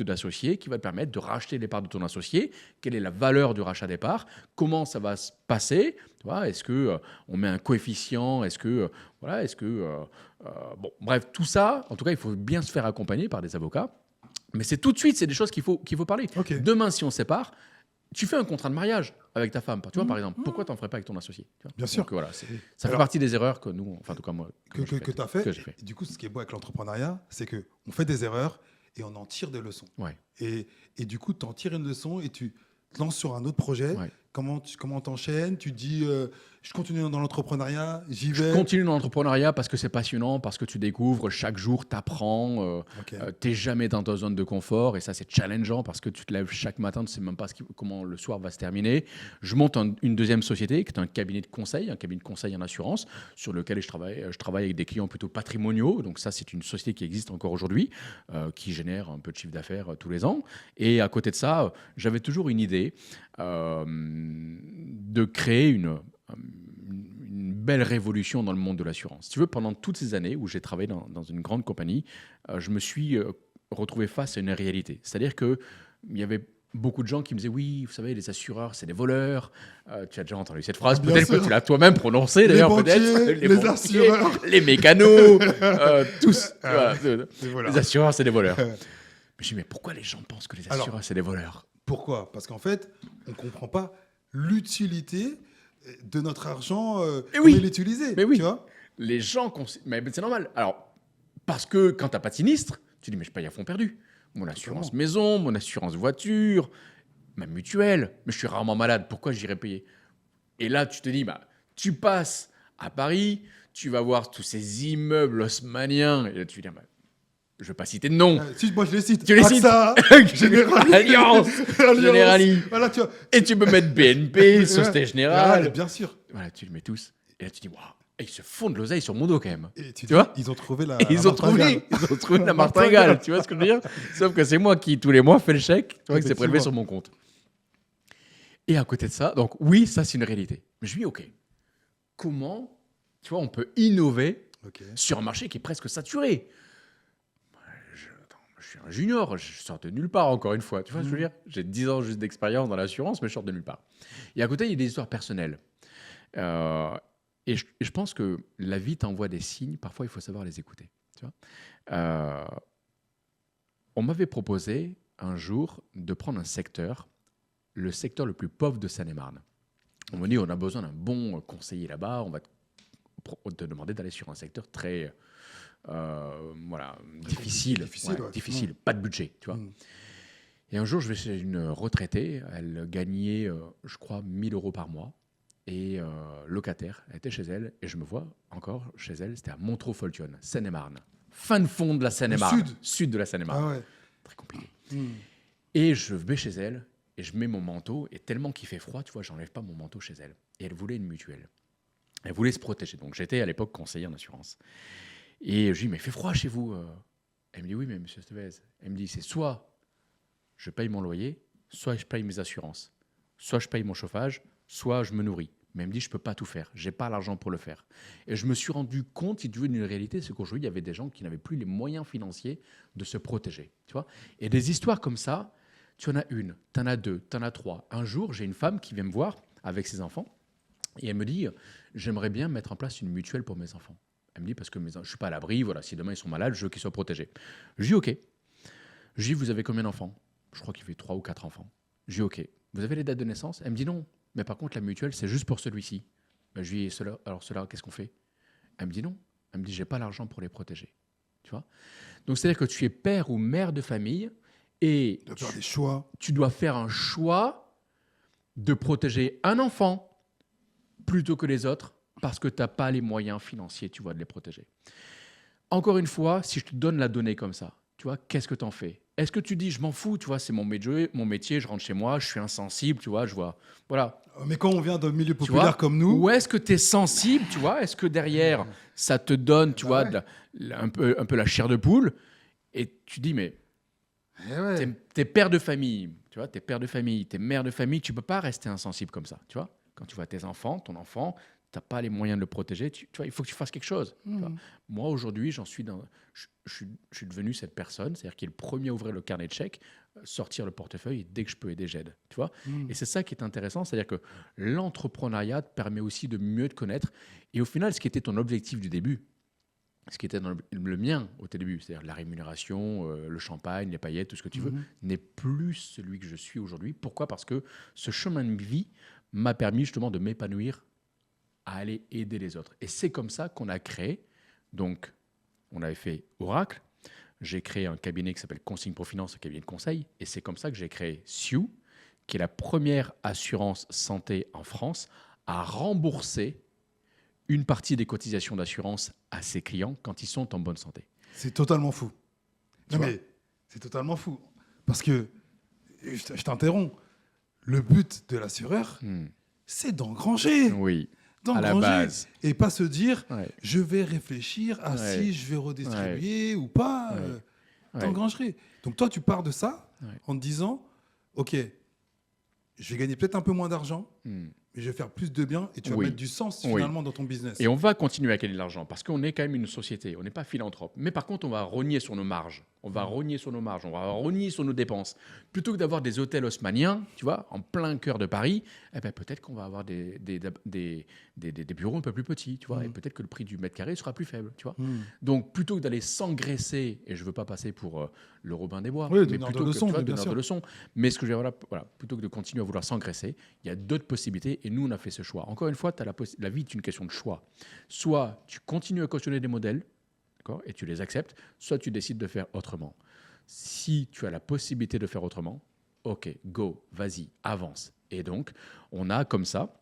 B: d'associés qui va te permettre de racheter les parts de ton associé? Quelle est la valeur du rachat des parts? Comment ça va se passer? Tu vois, est-ce qu'on met un coefficient? Bon, bref, tout ça, en tout cas, il faut bien se faire accompagner par des avocats. Mais c'est tout de suite, c'est des choses qu'il faut parler. Okay. Demain, si on sépare, tu fais un contrat de mariage avec ta femme, tu vois, par exemple. Pourquoi tu n'en ferais pas avec ton associé? Tu vois?
A: Bien sûr.
B: Donc, voilà, ça fait partie des erreurs que nous, enfin, en tout cas, moi,
A: que tu as fait. Et du coup, ce qui est beau avec l'entrepreneuriat, c'est qu'on fait des erreurs et on en tire des leçons.
B: Ouais.
A: Et du coup, tu en tires une leçon et tu te lances sur un autre projet. Ouais. Comment t'enchaînes? Tu te dis, je continue dans l'entrepreneuriat, j'y vais.
B: Je continue dans l'entrepreneuriat parce que c'est passionnant, parce que tu découvres, chaque jour, tu apprends. Tu n'es jamais dans ta zone de confort. Et ça, c'est challengeant parce que tu te lèves chaque matin, tu ne sais même pas comment le soir va se terminer. Je monte une deuxième société qui est un cabinet de conseil en assurance, sur lequel je travaille avec des clients plutôt patrimoniaux. Donc ça, c'est une société qui existe encore aujourd'hui, qui génère un peu de chiffre d'affaires tous les ans. Et à côté de ça, j'avais toujours une idée de créer une belle révolution dans le monde de l'assurance. Si tu veux, pendant toutes ces années où j'ai travaillé dans une grande compagnie, je me suis retrouvé face à une réalité. C'est-à-dire qu'il y avait beaucoup de gens qui me disaient « Oui, vous savez, les assureurs, c'est des voleurs. » Tu as déjà entendu cette phrase, peut-être que tu l'as toi-même prononcée d'ailleurs.
A: Les assureurs,
B: les mécanos, tous. Les assureurs, c'est des voleurs. Je me suis dit « Mais pourquoi les gens pensent que les assureurs, c'est des voleurs ?»
A: Pourquoi ? Parce qu'en fait, on ne comprend pas l'utilité de notre argent, comment il est utilisé.
B: Mais oui.
A: Tu vois ?
B: Les gens... Mais c'est normal. Alors, parce que quand tu n'as pas de sinistre, tu dis, mais je paye à fond perdu. Mon assurance maison, mon assurance voiture, ma mutuelle. Mais je suis rarement malade. Pourquoi j'irais payer ? Et là, tu te dis, tu passes à Paris, tu vas voir tous ces immeubles haussmanniens. Et là, tu te dis, je ne vais pas citer de nom.
A: Si, moi, je les cite.
B: Tu les cites.
A: Générali.
B: Alliance. Générali.
A: Voilà, tu vois.
B: Et tu peux mettre BNP, Société Générale.
A: Bien sûr.
B: Voilà, tu les mets tous. Et là, tu dis, waouh. Et ils se font de l'oseille sur mon dos quand même.
A: Et tu
B: vois ?
A: Ils ont trouvé la
B: la martingale. Tu vois ce que je veux dire ? Sauf que c'est moi qui, tous les mois, fais le chèque. Tu vois que c'est prélevé sur mon compte. Et à côté de ça, donc oui, ça, c'est une réalité. Mais je me dis, OK, comment, tu vois, on peut innover sur un marché qui est presque saturé ? Je suis un junior, je sors de nulle part, encore une fois. Tu vois ce que je veux dire ? J'ai 10 ans juste d'expérience dans l'assurance, mais je sors de nulle part. Et à côté, il y a des histoires personnelles. Et je pense que la vie t'envoie des signes. Parfois, il faut savoir les écouter. Tu vois, on m'avait proposé un jour de prendre un secteur, le secteur le plus pauvre de Seine-et-Marne. On m'a dit, on a besoin d'un bon conseiller là-bas. On va te demander d'aller sur un secteur très difficile, pas de budget. Tu vois. Et un jour, je vais chez une retraitée. Elle gagnait, je crois, 1 000 € par mois. Et locataire, elle était chez elle, et je me vois encore chez elle, c'était à Montreux-Foltionne, Seine-et-Marne. Fin de fond de la Seine-et-Marne. Sud de la Seine-et-Marne.
A: Ah ouais.
B: Très compliqué. Et je vais chez elle, et je mets mon manteau, et tellement qu'il fait froid, tu vois, j'enlève pas mon manteau chez elle. Et elle voulait une mutuelle. Elle voulait se protéger. Donc j'étais à l'époque conseiller en assurance. Et je lui dis, mais il fait froid chez vous. Elle me dit, oui, mais monsieur Stevez. Elle me dit, c'est soit je paye mon loyer, soit je paye mes assurances. Soit je paye mon chauffage, soit je me nourris. Mais elle me dit, je ne peux pas tout faire. Je n'ai pas l'argent pour le faire. Et je me suis rendu compte, si tu veux, d'une réalité, c'est qu'aujourd'hui, il y avait des gens qui n'avaient plus les moyens financiers de se protéger. Tu vois ? Et des histoires comme ça, tu en as une, tu en as deux, tu en as trois. Un jour, j'ai une femme qui vient me voir avec ses enfants et elle me dit, j'aimerais bien mettre en place une mutuelle pour mes enfants. Elle me dit, parce que je ne suis pas à l'abri, voilà, si demain ils sont malades, je veux qu'ils soient protégés. Je dis, OK. Je dis, vous avez combien d'enfants ? Je crois qu'il fait 3 ou 4 enfants. Je dis, OK. Vous avez les dates de naissance ? Elle me dit, non. Mais par contre, la mutuelle, c'est juste pour celui-ci. Je lui dis, alors cela, qu'est-ce qu'on fait ? Elle me dit non. Elle me dit, j'ai pas l'argent pour les protéger. Tu vois ? Donc, c'est-à-dire que tu es père ou mère de famille et tu dois faire un choix de protéger un enfant plutôt que les autres parce que tu n'as pas les moyens financiers, tu vois, de les protéger. Encore une fois, si je te donne la donnée comme ça, tu vois, qu'est-ce que tu en fais ? Est-ce que tu dis, je m'en fous, tu vois, c'est mon métier, je rentre chez moi, je suis insensible, tu vois, je vois, voilà.
A: Mais quand on vient d'un milieu populaire comme nous...
B: Ou est-ce que tu es sensible, tu vois ? Est-ce que derrière, ça te donne, tu vois, un peu la chair de poule ? Et tu dis, mais t'es père de famille, tu vois, t'es père de famille, t'es mère de famille, tu peux pas rester insensible comme ça, tu vois ? Quand tu vois tes enfants, ton enfant, t'as pas les moyens de le protéger, tu vois, il faut que tu fasses quelque chose. Tu vois ? Moi, aujourd'hui, je suis devenu cette personne, c'est-à-dire qui est le premier à ouvrir le carnet de chèques, sortir le portefeuille, et dès que je peux aider, j'aide. Tu vois ? Et c'est ça qui est intéressant, c'est-à-dire que l'entrepreneuriat te permet aussi de mieux te connaître. Et au final, ce qui était ton objectif du début, ce qui était le mien au début, c'est-à-dire la rémunération, le champagne, les paillettes, tout ce que tu veux, n'est plus celui que je suis aujourd'hui. Pourquoi ? Parce que ce chemin de vie m'a permis justement de m'épanouir à aller aider les autres. Et c'est comme ça qu'on a créé, donc on avait fait Oracle, j'ai créé un cabinet qui s'appelle Consigne pour Finance, un cabinet de conseil, et c'est comme ça que j'ai créé Sioux, qui est la première assurance santé en France à rembourser une partie des cotisations d'assurance à ses clients quand ils sont en bonne santé.
A: C'est totalement fou. Mais c'est totalement fou. Parce que, je t'interromps, le but de l'assureur, c'est d'engranger.
B: Oui. À la base.
A: Et pas se dire, je vais réfléchir à si je vais redistribuer ou pas. T'engrangerais. Donc toi, tu pars de ça en te disant, OK, je vais gagner peut-être un peu moins d'argent, mais et je vais faire plus de bien et tu vas mettre du sens finalement dans ton business.
B: Et on va continuer à gagner de l'argent parce qu'on est quand même une société, on n'est pas philanthrope. Mais par contre, on va rogner sur nos marges. On va rogner sur nos dépenses. Plutôt que d'avoir des hôtels haussmanniens, tu vois, en plein cœur de Paris, eh ben, peut-être qu'on va avoir des bureaux un peu plus petits, tu vois, et peut-être que le prix du mètre carré sera plus faible, tu vois. Donc, plutôt que d'aller s'engraisser, et je ne veux pas passer pour le Robin des Bois,
A: mais
B: plutôt que donneur de leçons, mais ce que je veux dire, voilà, plutôt que de continuer à vouloir s'engraisser, il y a d'autres possibilités, et nous, on a fait ce choix. Encore une fois, la vie est une question de choix. Soit tu continues à cautionner des modèles, et tu les acceptes, soit tu décides de faire autrement. Si tu as la possibilité de faire autrement, ok, go, vas-y, avance. Et donc, on a comme ça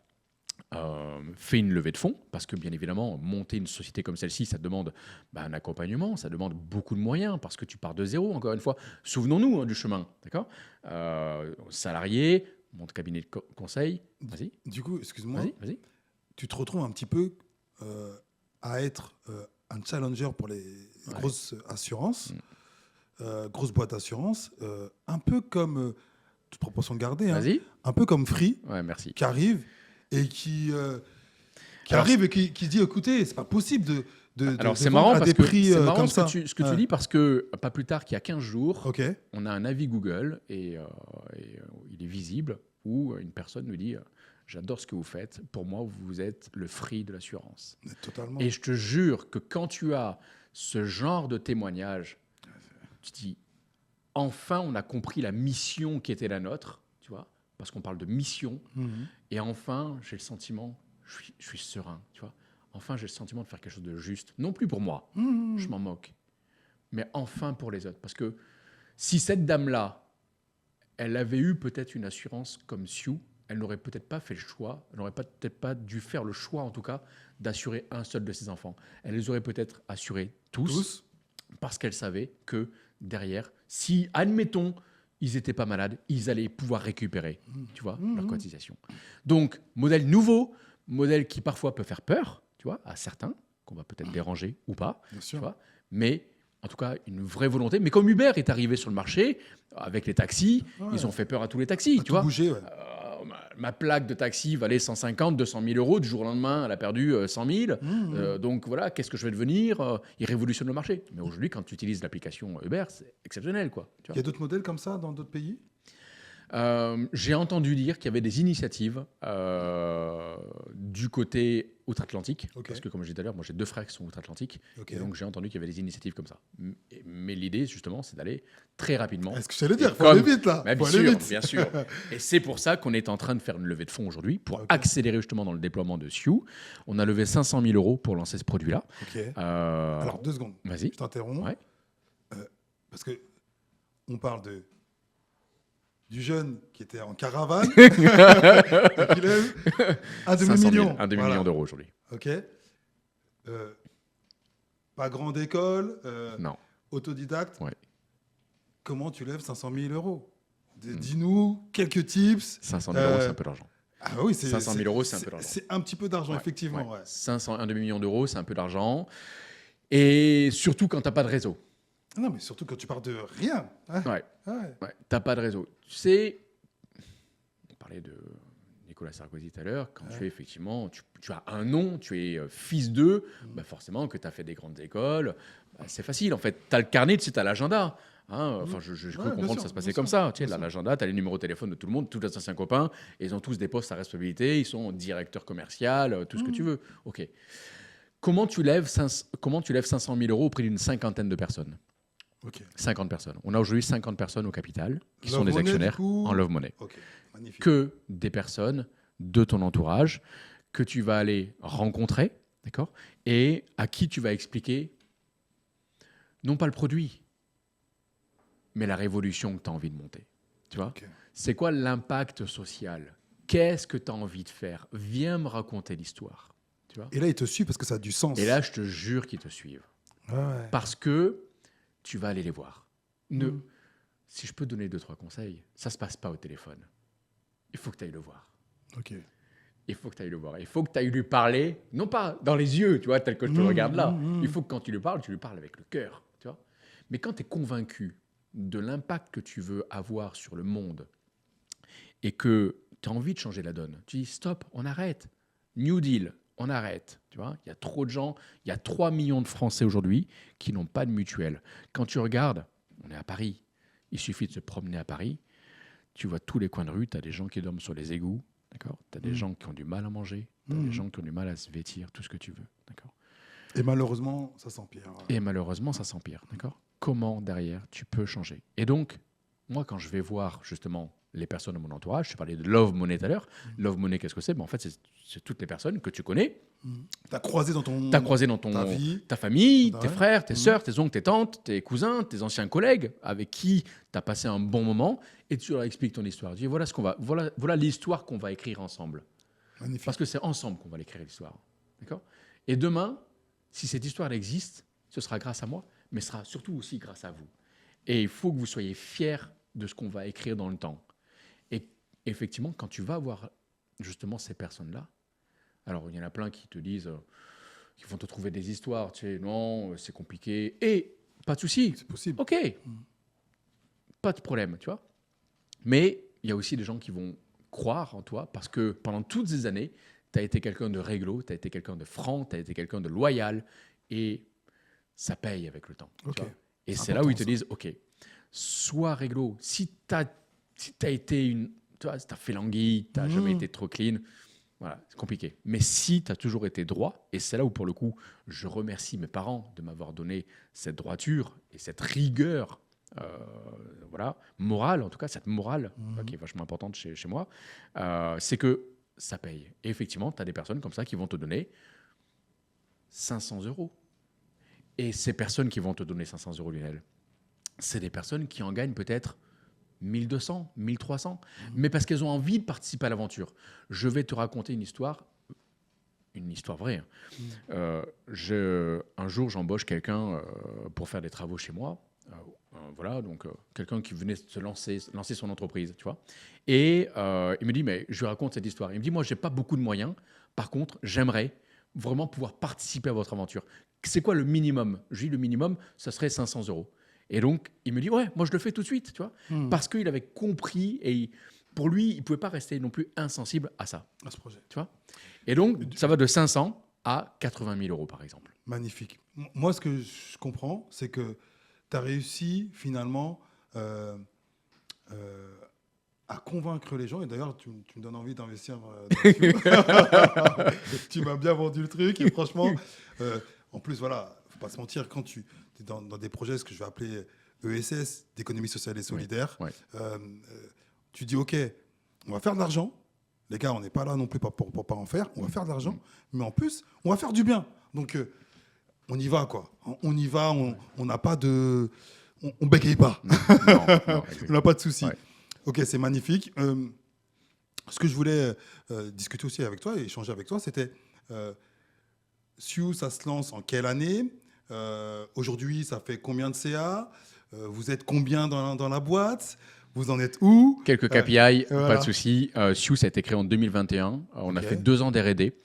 B: fait une levée de fonds, parce que bien évidemment, monter une société comme celle-ci, ça demande un accompagnement, ça demande beaucoup de moyens, parce que tu pars de zéro, encore une fois. Souvenons-nous du chemin, d'accord, salarié, monte cabinet de conseil, vas-y.
A: Du coup, excuse-moi,
B: vas-y.
A: Tu te retrouves un petit peu à être un challenger pour les grosses assurances, grosses boîtes d'assurance, un peu comme, toute proportion gardée, un peu comme Free, qui arrive et qui dit, écoutez, c'est pas possible de
B: c'est marrant
A: à
B: parce
A: des
B: que
A: prix
B: c'est marrant
A: comme
B: ce
A: ça.
B: que tu dis, parce que pas plus tard qu'il y a 15 jours,
A: on
B: a un avis Google et il est visible où une personne nous dit j'adore ce que vous faites, pour moi vous êtes le Free de l'assurance.
A: Totalement.
B: Et je te jure que quand tu as ce genre de témoignage, tu te dis enfin on a compris la mission qui était la nôtre, tu vois, parce qu'on parle de mission. Et enfin j'ai le sentiment, je suis serein, tu vois. Enfin, j'ai le sentiment de faire quelque chose de juste. Non plus pour moi, je m'en moque. Mais enfin pour les autres. Parce que si cette dame-là, elle avait eu peut-être une assurance comme Sioux, elle n'aurait peut-être pas fait le choix, elle n'aurait peut-être pas dû faire le choix, en tout cas, d'assurer un seul de ses enfants. Elle les aurait peut-être assurés tous, parce qu'elle savait que derrière, si, admettons, ils n'étaient pas malades, ils allaient pouvoir récupérer, tu vois, leur cotisation. Donc, modèle nouveau, modèle qui parfois peut faire peur, tu vois, à certains, qu'on va peut-être déranger ou pas, tu vois, mais en tout cas, une vraie volonté. Mais comme Uber est arrivé sur le marché, avec les taxis, ils ont fait peur à tous les taxis, tu vois.
A: Bouger,
B: ma plaque de taxi valait 150, 200 000 euros. Du jour au lendemain, elle a perdu 100 000. Donc voilà, qu'est-ce que je vais devenir Il révolutionne le marché. Mais aujourd'hui, quand tu utilises l'application Uber, c'est exceptionnel, quoi.
A: Il y a d'autres modèles comme ça dans d'autres pays ?
B: J'ai entendu dire qu'il y avait des initiatives du côté outre-Atlantique, parce que comme je disais tout à l'heure, moi j'ai 2 frères qui sont outre-Atlantique, et donc j'ai entendu qu'il y avait des initiatives comme ça. Mais l'idée justement, c'est d'aller très rapidement.
A: Est-ce que j'allais dire, faut aller vite là.
B: Bien sûr. Et c'est pour ça qu'on est en train de faire une levée de fonds aujourd'hui pour accélérer justement dans le déploiement de Sioux. On a levé 500 000 € pour lancer ce produit-là.
A: Alors 2 secondes.
B: Vas-y.
A: Je t'interromps. Parce que on parle du jeune qui était en caravane, qui lève un demi-million.
B: Un demi-million d'euros aujourd'hui.
A: Ok. Pas grande école,
B: non.
A: Autodidacte. Comment tu lèves 500 000 €? Dis-nous quelques tips.
B: 500 000 €, c'est un peu d'argent.
A: Ah oui,
B: 500 000 €, c'est un peu d'argent.
A: C'est un petit peu d'argent, effectivement.
B: 500, un demi-million d'euros, c'est un peu d'argent. Et surtout quand tu n'as pas de réseau.
A: Non, mais surtout quand tu pars de rien.
B: Tu n'as pas de réseau. Tu sais, on parlait de Nicolas Sarkozy tout à l'heure, quand tu es effectivement, tu as un nom, tu es fils d'eux, forcément que tu as fait des grandes écoles, c'est facile en fait. Tu as le carnet, tu as l'agenda. Enfin, je peux comprendre que ça se passait comme ça. Tu sais, l'agenda, tu as les numéros de téléphone de tout le monde, tous les anciens copains, et ils ont tous des postes à responsabilité, ils sont directeurs commerciaux, tout ce que tu veux. Ok. Comment tu lèves 500 000 € auprès d'une cinquantaine de personnes? 50 personnes. On a aujourd'hui 50 personnes au capital qui sont des actionnaires en Love Money.
A: Magnifique.
B: Que des personnes de ton entourage que tu vas aller rencontrer, d'accord, et à qui tu vas expliquer non pas le produit, mais la révolution que tu as envie de monter. Tu vois ? C'est quoi l'impact social ? Qu'est-ce que tu as envie de faire ? Viens me raconter l'histoire. Tu vois ?
A: Et là, ils te suivent parce que ça a du sens.
B: Et là, je te jure qu'ils te suivent. Parce que tu vas aller les voir. Si je peux donner 2-3 conseils, ça ne se passe pas au téléphone. Il faut que tu ailles le voir. Il faut que tu ailles le voir. Il faut que tu ailles lui parler, non pas dans les yeux, tu vois, tel que je te regarde là. Il faut que quand tu lui parles avec le cœur. Tu vois. Mais quand tu es convaincu de l'impact que tu veux avoir sur le monde et que tu as envie de changer la donne. Tu dis stop, on arrête. New Deal, on arrête. Tu vois, il y a trop de gens, il y a 3 millions de Français aujourd'hui qui n'ont pas de mutuelle. Quand tu regardes, on est à Paris, il suffit de se promener à Paris, tu vois tous les coins de rue, tu as des gens qui dorment sur les égouts, d'accord ? Tu as des gens qui ont du mal à manger, tu as des gens qui ont du mal à se vêtir, tout ce que tu veux, d'accord ?
A: Et malheureusement, ça s'empire.
B: Et malheureusement, ça s'empire, d'accord ? Comment, derrière, tu peux changer ? Et donc, moi, quand je vais voir, justement, les personnes de mon entourage, je parlais de Love Money tout à l'heure. Love Money, qu'est-ce que c'est ? En fait, c'est toutes les personnes que tu connais.
A: Tu as croisé dans
B: ta
A: vie,
B: ta famille, tes frères, tes sœurs, tes oncles, tes tantes, tes cousins, tes anciens collègues avec qui tu as passé un bon moment et tu leur expliques ton histoire. Tu dis voilà l'histoire qu'on va écrire ensemble.
A: Magnifique.
B: Parce que c'est ensemble qu'on va l'écrire, l'histoire. D'accord ? Et demain, si cette histoire existe, ce sera grâce à moi, mais ce sera surtout aussi grâce à vous. Et il faut que vous soyez fiers de ce qu'on va écrire dans le temps. Et effectivement, quand tu vas voir justement ces personnes-là, alors il y en a plein qui te disent, qui vont te trouver des histoires, tu sais, non, c'est compliqué, et pas de souci.
A: C'est possible.
B: Ok, pas de problème, tu vois. Mais il y a aussi des gens qui vont croire en toi parce que pendant toutes ces années, tu as été quelqu'un de réglo, tu as été quelqu'un de franc, tu as été quelqu'un de loyal, et ça paye avec le temps.
A: Okay.
B: Et c'est là où ils te disent, ok, sois réglo. Si tu as été tu vois, si tu as fait l'anguille, tu n'as jamais été trop clean, voilà, c'est compliqué. Mais si tu as toujours été droit, et c'est là où, pour le coup, je remercie mes parents de m'avoir donné cette droiture et cette rigueur morale, en tout cas, cette morale qui est vachement importante chez moi, c'est que ça paye. Et effectivement, tu as des personnes comme ça qui vont te donner 500 €. Et ces personnes qui vont te donner 500 €, Lionel, c'est des personnes qui en gagnent peut-être 1200, 1300, mais parce qu'elles ont envie de participer à l'aventure. Je vais te raconter une histoire vraie. Un jour, j'embauche quelqu'un pour faire des travaux chez moi. Donc quelqu'un qui venait de lancer son entreprise, tu vois. Et il me dit, mais je lui raconte cette histoire. Il me dit, moi, j'ai pas beaucoup de moyens. Par contre, j'aimerais vraiment pouvoir participer à votre aventure. C'est quoi le minimum ? Je dis, le minimum, ça serait 500 €. Et donc, il me dit, ouais, moi, je le fais tout de suite, tu vois. Parce qu'il avait compris et pour lui, il ne pouvait pas rester non plus insensible à ça.
A: À ce projet.
B: Tu vois. Et donc, ça va de 500 à 80 000 €, par exemple.
A: Magnifique. Moi, ce que je comprends, c'est que tu as réussi finalement à convaincre les gens. Et d'ailleurs, tu me donnes envie d'investir dessus. Tu m'as bien vendu le truc. Et franchement, en plus, voilà, il ne faut pas se mentir, quand tu es dans des projets, ce que je vais appeler ESS, d'économie sociale et solidaire, tu dis, OK, on va faire de l'argent. Les gars, on n'est pas là non plus pour pas en faire. On va faire de l'argent. Mais en plus, on va faire du bien. Donc, on y va, quoi. On y va, on n'a pas de... On bégaye pas. Non, on n'a pas de soucis. Ouais. Ok, c'est magnifique. Ce que je voulais discuter aussi avec toi et échanger avec toi, c'était... Siou, ça se lance en quelle année ? Aujourd'hui, ça fait combien de CA ? Vous êtes combien dans la boîte ? Vous en êtes où ?
B: Quelques KPI, pas de souci. Siou, ça a été créé en 2021. On a fait 2 ans d'R&D.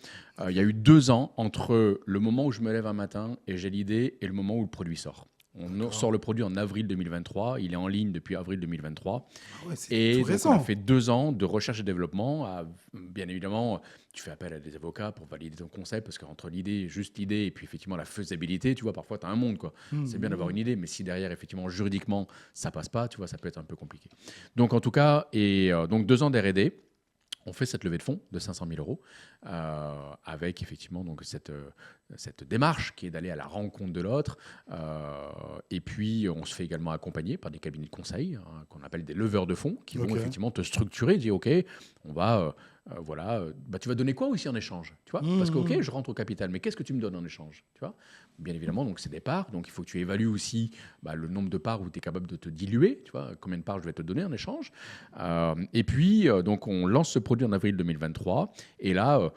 B: Il y a eu 2 ans entre le moment où je me lève un matin et j'ai l'idée et le moment où le produit sort. On sort le produit en avril 2023. Il est en ligne depuis avril 2023. Ah ouais, et donc, on a fait 2 ans de recherche et développement. Bien évidemment, tu fais appel à des avocats pour valider ton concept parce qu'entre juste l'idée et puis effectivement la faisabilité, tu vois, parfois tu as un monde, quoi. C'est bien d'avoir une idée, mais si derrière, effectivement, juridiquement, ça passe pas, tu vois, ça peut être un peu compliqué. Donc, en tout cas, donc 2 ans d'R&D. On fait cette levée de fonds de 500 000 € avec effectivement donc cette démarche qui est d'aller à la rencontre de l'autre. Et puis, on se fait également accompagner par des cabinets de conseil qu'on appelle des leveurs de fonds qui vont effectivement te structurer, dire OK, on va... tu vas donner quoi aussi en échange, tu vois ? Parce que OK, je rentre au capital, mais qu'est-ce que tu me donnes en échange, tu vois ? Bien évidemment, donc c'est des parts, donc il faut que tu évalues aussi le nombre de parts où tu es capable de te diluer, tu vois, combien de parts je vais te donner en échange. Et puis, donc on lance ce produit en avril 2023, et là,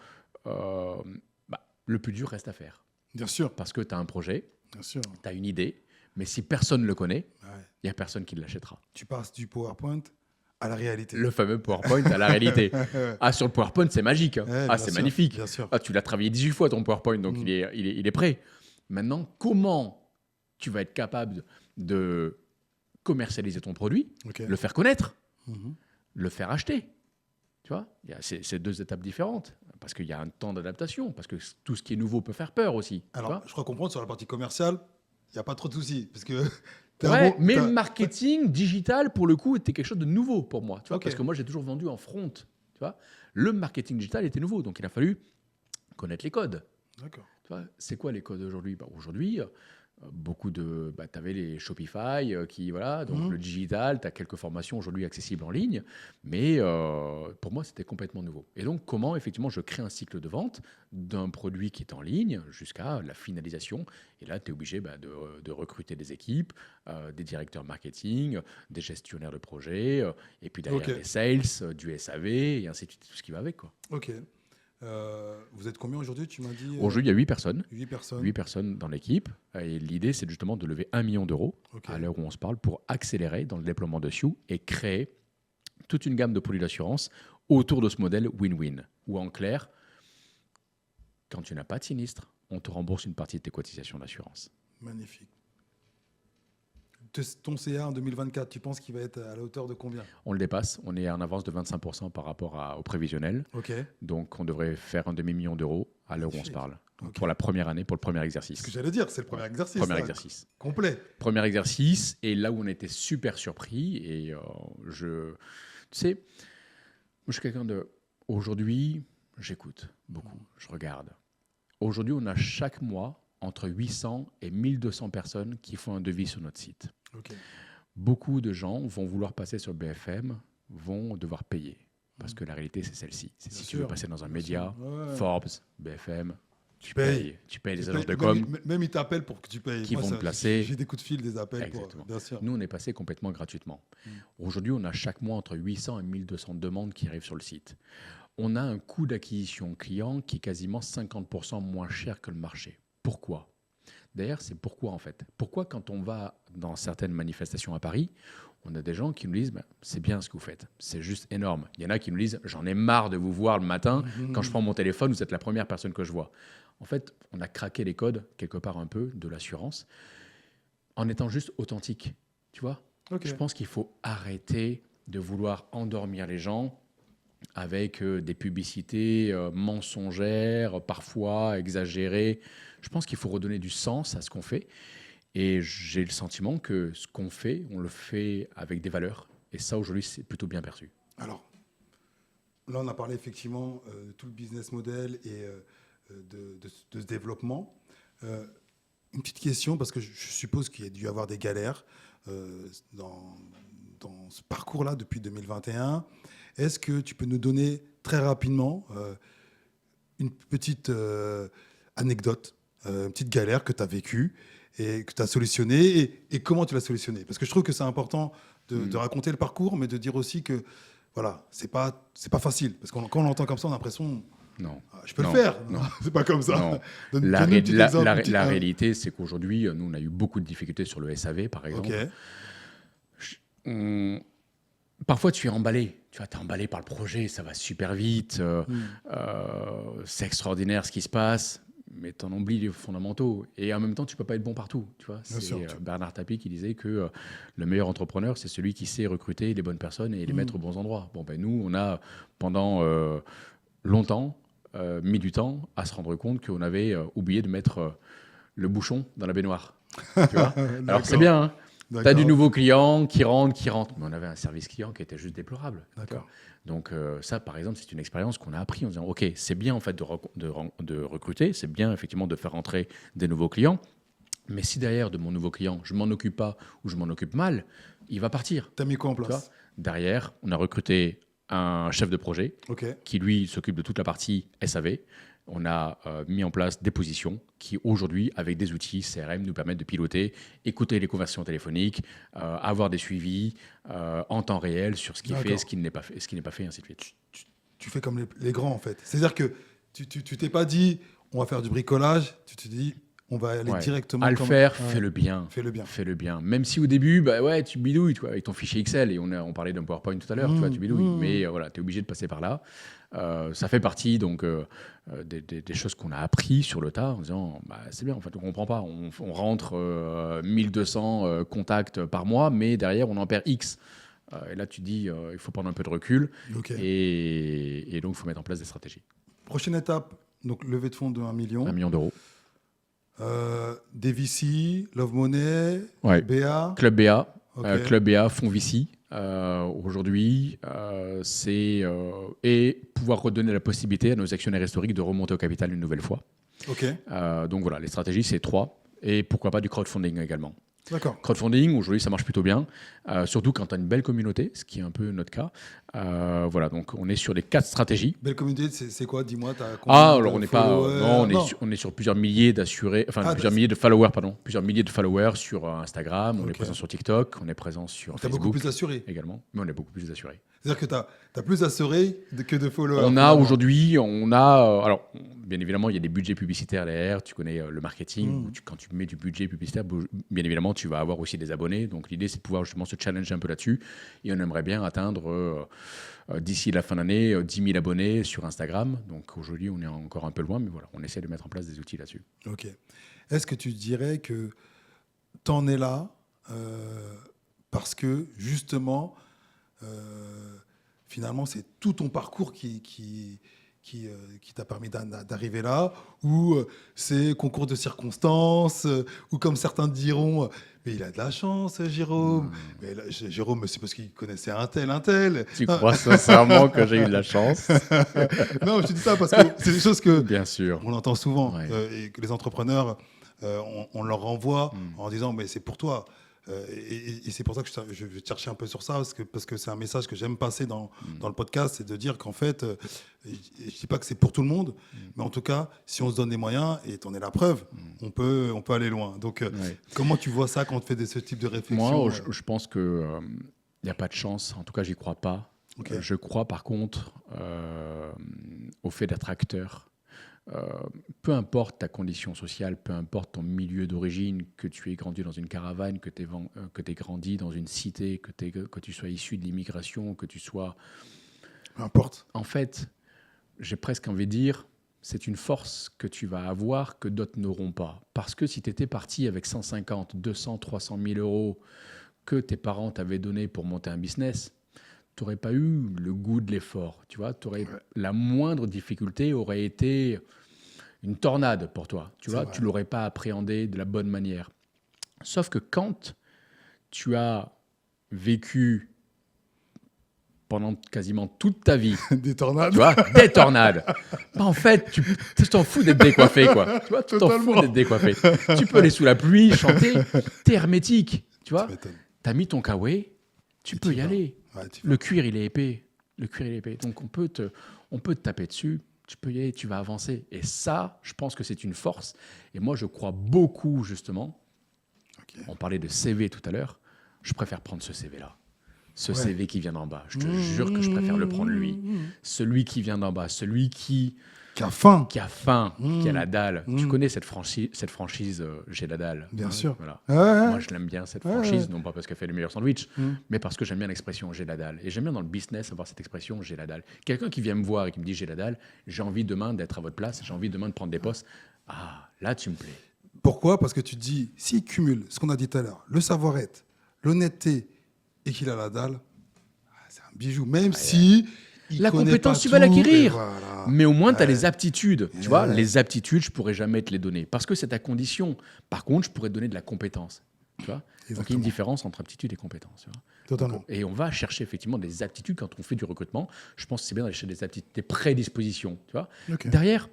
B: le plus dur reste à faire.
A: Bien sûr.
B: Parce que tu as un projet,
A: tu
B: as une idée, mais si personne ne le connaît, il n'y a personne qui l'achètera.
A: Tu passes du PowerPoint à la réalité.
B: Le fameux PowerPoint à la réalité. Sur le PowerPoint, c'est magique. C'est magnifique.
A: Bien sûr.
B: Tu l'as travaillé 18 fois, ton PowerPoint, donc il est prêt. Maintenant, comment tu vas être capable de commercialiser ton produit, le faire connaître, le faire acheter, Tu vois, c'est 2 étapes différentes, parce qu'il y a un temps d'adaptation, parce que tout ce qui est nouveau peut faire peur aussi.
A: Alors, je crois comprendre, sur la partie commerciale, il n'y a pas trop de soucis, parce que...
B: mais le marketing digital, pour le coup, était quelque chose de nouveau pour moi, tu vois, parce que moi, j'ai toujours vendu en front, tu vois. Le marketing digital était nouveau, donc il a fallu connaître les codes.
A: D'accord.
B: Tu vois, c'est quoi les codes aujourd'hui? Aujourd'hui, beaucoup de... tu avais les Shopify, donc le digital, tu as quelques formations aujourd'hui accessibles en ligne, mais pour moi, c'était complètement nouveau. Et donc, comment, effectivement, je crée un cycle de vente d'un produit qui est en ligne jusqu'à la finalisation. Et là, tu es obligé de recruter des équipes, des directeurs marketing, des gestionnaires de projet, et puis derrière des sales, du SAV, et ainsi de suite, tout ce qui va avec, quoi.
A: Ok. Vous êtes combien aujourd'hui, tu m'as dit
B: Aujourd'hui, il y a 8 personnes.
A: 8 personnes.
B: 8 personnes dans l'équipe. Et l'idée, c'est justement de lever 1 million d'euros à l'heure où on se parle pour accélérer dans le déploiement de Sioux et créer toute une gamme de produits d'assurance autour de ce modèle win-win. Ou en clair, quand tu n'as pas de sinistre, on te rembourse une partie de tes cotisations d'assurance.
A: Magnifique. Ton CA en 2024, tu penses qu'il va être à la hauteur de combien?
B: On le dépasse. On est en avance de 25% par rapport au prévisionnel. Donc, on devrait faire un demi-million d'euros à l'heure où on se parle. Pour la première année, pour le premier exercice.
A: Ce que j'allais dire, c'est le premier exercice.
B: Exercice.
A: Complet.
B: Premier exercice. Et là où on était super surpris, et tu sais, moi, je suis quelqu'un de... Aujourd'hui, j'écoute beaucoup, je regarde. Aujourd'hui, on a chaque mois entre 800 et 1200 personnes qui font un devis sur notre site. Beaucoup de gens vont vouloir passer sur BFM, vont devoir payer. Parce que la réalité, c'est celle-ci. Si tu veux passer dans un média, Forbes, BFM, tu payes les agences de com.
A: Même ils t'appellent pour que tu payes.
B: Qui vont te placer.
A: J'ai des coups de fil, des appels.
B: Exactement.
A: Bien sûr.
B: Nous, on est passé complètement gratuitement. Aujourd'hui, on a chaque mois entre 800 et 1200 demandes qui arrivent sur le site. On a un coût d'acquisition client qui est quasiment 50% moins cher que le marché. Pourquoi ? D'ailleurs, c'est pourquoi en fait. Pourquoi quand on va dans certaines manifestations à Paris, on a des gens qui nous disent c'est bien ce que vous faites, c'est juste énorme. Il y en a qui nous disent j'en ai marre de vous voir le matin, quand je prends mon téléphone, vous êtes la première personne que je vois. En fait, on a craqué les codes quelque part un peu de l'assurance en étant juste authentique. Tu vois ? Je pense qu'il faut arrêter de vouloir endormir les gens avec des publicités mensongères, parfois exagérées. Je pense qu'il faut redonner du sens à ce qu'on fait. Et j'ai le sentiment que ce qu'on fait, on le fait avec des valeurs. Et ça, aujourd'hui, c'est plutôt bien perçu.
A: Alors, là, on a parlé effectivement de tout le business model et de ce développement. Une petite question, parce que je suppose qu'il y a dû y avoir des galères dans ce parcours-là depuis 2021. Est-ce que tu peux nous donner très rapidement une petite anecdote, une petite galère que tu as vécue et que tu as solutionnée et comment tu l'as solutionnée? Parce que je trouve que c'est important de raconter le parcours, mais de dire aussi que voilà, c'est pas facile. Parce que quand on l'entend comme ça, on a l'impression...
B: Non.
A: Je peux le faire. Non, c'est pas comme ça.
B: La réalité, c'est qu'aujourd'hui, nous, on a eu beaucoup de difficultés sur le SAV, par exemple. Parfois, tu es emballé. Tu vois, t'es emballé par le projet, ça va super vite. C'est extraordinaire ce qui se passe, mais tu en oublies les fondamentaux. Et en même temps, tu peux pas être bon partout. Tu vois, c'est Bernard Tapie qui disait que le meilleur entrepreneur, c'est celui qui sait recruter les bonnes personnes et les mettre aux bons endroits. Bon, nous, on a pendant longtemps mis du temps à se rendre compte qu'on avait oublié de mettre le bouchon dans la baignoire. Tu vois. Alors c'est bien, hein. Tu as du nouveau client qui rentre. Mais on avait un service client qui était juste déplorable. Donc ça, par exemple, c'est une expérience qu'on a appris en disant, OK, c'est bien en fait de recruter, c'est bien effectivement de faire rentrer des nouveaux clients, mais si derrière de mon nouveau client, je m'en occupe pas ou je m'en occupe mal, il va partir.
A: Tu as mis quoi en place?
B: Derrière, on a recruté un chef de projet qui, lui, s'occupe de toute la partie SAV. On a mis en place des positions qui, aujourd'hui, avec des outils CRM, nous permettent de piloter, écouter les conversations téléphoniques, avoir des suivis en temps réel sur ce qui est fait, ce qui n'est pas fait, et ainsi de suite.
A: Tu fais comme les grands, en fait. C'est-à-dire que tu t'es pas dit, on va faire du bricolage, tu te dis, on va aller directement...
B: À le faire, fais-le bien. Fais-le bien. Même si au début, tu bidouilles avec ton fichier Excel, et on parlait d'un PowerPoint tout à l'heure, tu bidouilles. Mais voilà, tu es obligé de passer par là. Ça fait partie donc des choses qu'on a appris sur le tas en disant c'est bien, en fait, on ne comprend pas. On rentre 1200 contacts par mois, mais derrière, on en perd X. Et là, tu dis, il faut prendre un peu de recul.
A: Okay.
B: Et donc, il faut mettre en place des stratégies.
A: Prochaine étape, donc levée de fonds de 1 million.
B: 1 million d'euros.
A: Des VC, Love Money, BA.
B: Club BA.
A: Okay.
B: Club BA, fonds VC. Aujourd'hui, et pouvoir redonner la possibilité à nos actionnaires historiques de remonter au capital une nouvelle fois.
A: Okay.
B: Donc voilà, les stratégies, c'est 3. Et pourquoi pas du crowdfunding également.
A: D'accord.
B: Crowdfunding, aujourd'hui, ça marche plutôt bien, surtout quand tu as une belle communauté, ce qui est un peu notre cas. Voilà, donc on est sur les 4 stratégies.
A: Belle communauté, c'est quoi? Dis-moi.
B: Alors on n'est pas, non, on est sur plusieurs milliers d'assurés, plusieurs milliers de followers, plusieurs milliers de followers sur Instagram. On est présent sur TikTok, on est présent sur Facebook.
A: T'as beaucoup plus d'assurés
B: également, mais on est beaucoup plus d'assurés.
A: C'est-à-dire que tu as plus d'assurés que de followers.
B: Aujourd'hui, alors bien évidemment, il y a des budgets publicitaires derrière. Tu connais le marketing. Quand tu mets du budget publicitaire, bien évidemment, tu vas avoir aussi des abonnés. Donc l'idée, c'est de pouvoir justement se challenger un peu là-dessus. Et on aimerait bien atteindre d'ici la fin d'année 10 000 abonnés sur Instagram. Donc aujourd'hui, on est encore un peu loin, mais voilà, on essaie de mettre en place des outils là-dessus.
A: Ok. Est-ce que tu dirais que tu en es là parce que justement, finalement, c'est tout ton parcours qui t'a permis d'arriver là, ou c'est concours de circonstances, ou comme certains diront, mais il a de la chance, Jérôme. Mais là, Jérôme, c'est parce qu'il connaissait un tel.
B: Tu crois sincèrement que j'ai eu de la chance?
A: Non, je te dis ça parce que c'est des choses que
B: bien sûr,
A: on entend souvent, et que les entrepreneurs, on leur renvoie en disant, mais c'est pour toi. Et c'est pour ça que je vais chercher un peu sur ça, parce que c'est un message que j'aime passer dans le podcast, c'est de dire qu'en fait, je ne dis pas que c'est pour tout le monde, mais en tout cas, si on se donne des moyens, et t'en es la preuve, on peut aller loin. Donc, comment tu vois ça quand on te fait ce type de réflexion?
B: Moi, je pense qu'il n'y a pas de chance, en tout cas, j'y crois pas. Okay. Je crois par contre au fait d'être acteur. Peu importe ta condition sociale, peu importe ton milieu d'origine, que tu aies grandi dans une caravane, que tu aies grandi dans une cité, que tu sois issu de l'immigration, que tu sois...
A: Peu importe.
B: En fait, j'ai presque envie de dire, c'est une force que tu vas avoir que d'autres n'auront pas. Parce que si tu étais parti avec 150, 200, 300 000 euros que tes parents t'avaient donné pour monter un business, tu n'aurais pas eu le goût de l'effort. Tu vois, la moindre difficulté aurait été une tornade pour toi. Tu vois, tu ne l'aurais pas appréhendé de la bonne manière. Sauf que quand tu as vécu pendant quasiment toute ta vie
A: des tornades,
B: tu vois, des tornades, en fait, tu t'en fous d'être décoiffé, quoi. Tu vois, tu t'en fous d'être décoiffé. Tu peux aller sous la pluie, chanter, t'es hermétique. Tu vois, t'as mis ton kawaii, tu peux y aller. Le cuir, il est épais. Donc, on peut te taper dessus. Tu peux y aller, tu vas avancer. Et ça, je pense que c'est une force. Et moi, je crois beaucoup, justement. On parlait de CV tout à l'heure. Je préfère prendre ce CV-là. Ce CV qui vient d'en bas. Je te jure que je préfère le prendre, lui. Celui qui vient d'en bas. Celui qui a faim, qui a la dalle. Tu connais cette franchise J'ai la dalle.
A: Bien sûr.
B: Voilà. Moi, je l'aime bien, cette franchise, non pas parce qu'elle fait les meilleurs sandwichs, mais parce que j'aime bien l'expression J'ai la dalle. Et j'aime bien dans le business avoir cette expression J'ai la dalle. Quelqu'un qui vient me voir et qui me dit J'ai la dalle, j'ai envie demain d'être à votre place, j'ai envie demain de prendre des postes. Ah, là, tu me plais.
A: Pourquoi? Parce que tu te dis, s'il cumule ce qu'on a dit tout à l'heure, le savoir-être, l'honnêteté et qu'il a la dalle, c'est un bijou. Même si...
B: La compétence, tu vas l'acquérir. Voilà. Mais au moins, tu as les aptitudes. Tu vois, les aptitudes, je ne pourrais jamais te les donner. Parce que c'est ta condition. Par contre, je pourrais te donner de la compétence. Tu vois. Donc, il y a une différence entre aptitude et compétence. Tu vois.
A: Totalement.
B: Donc, et on va chercher effectivement des aptitudes quand on fait du recrutement. Je pense que c'est bien d'aller chercher des aptitudes, des prédispositions. Tu vois. Derrière,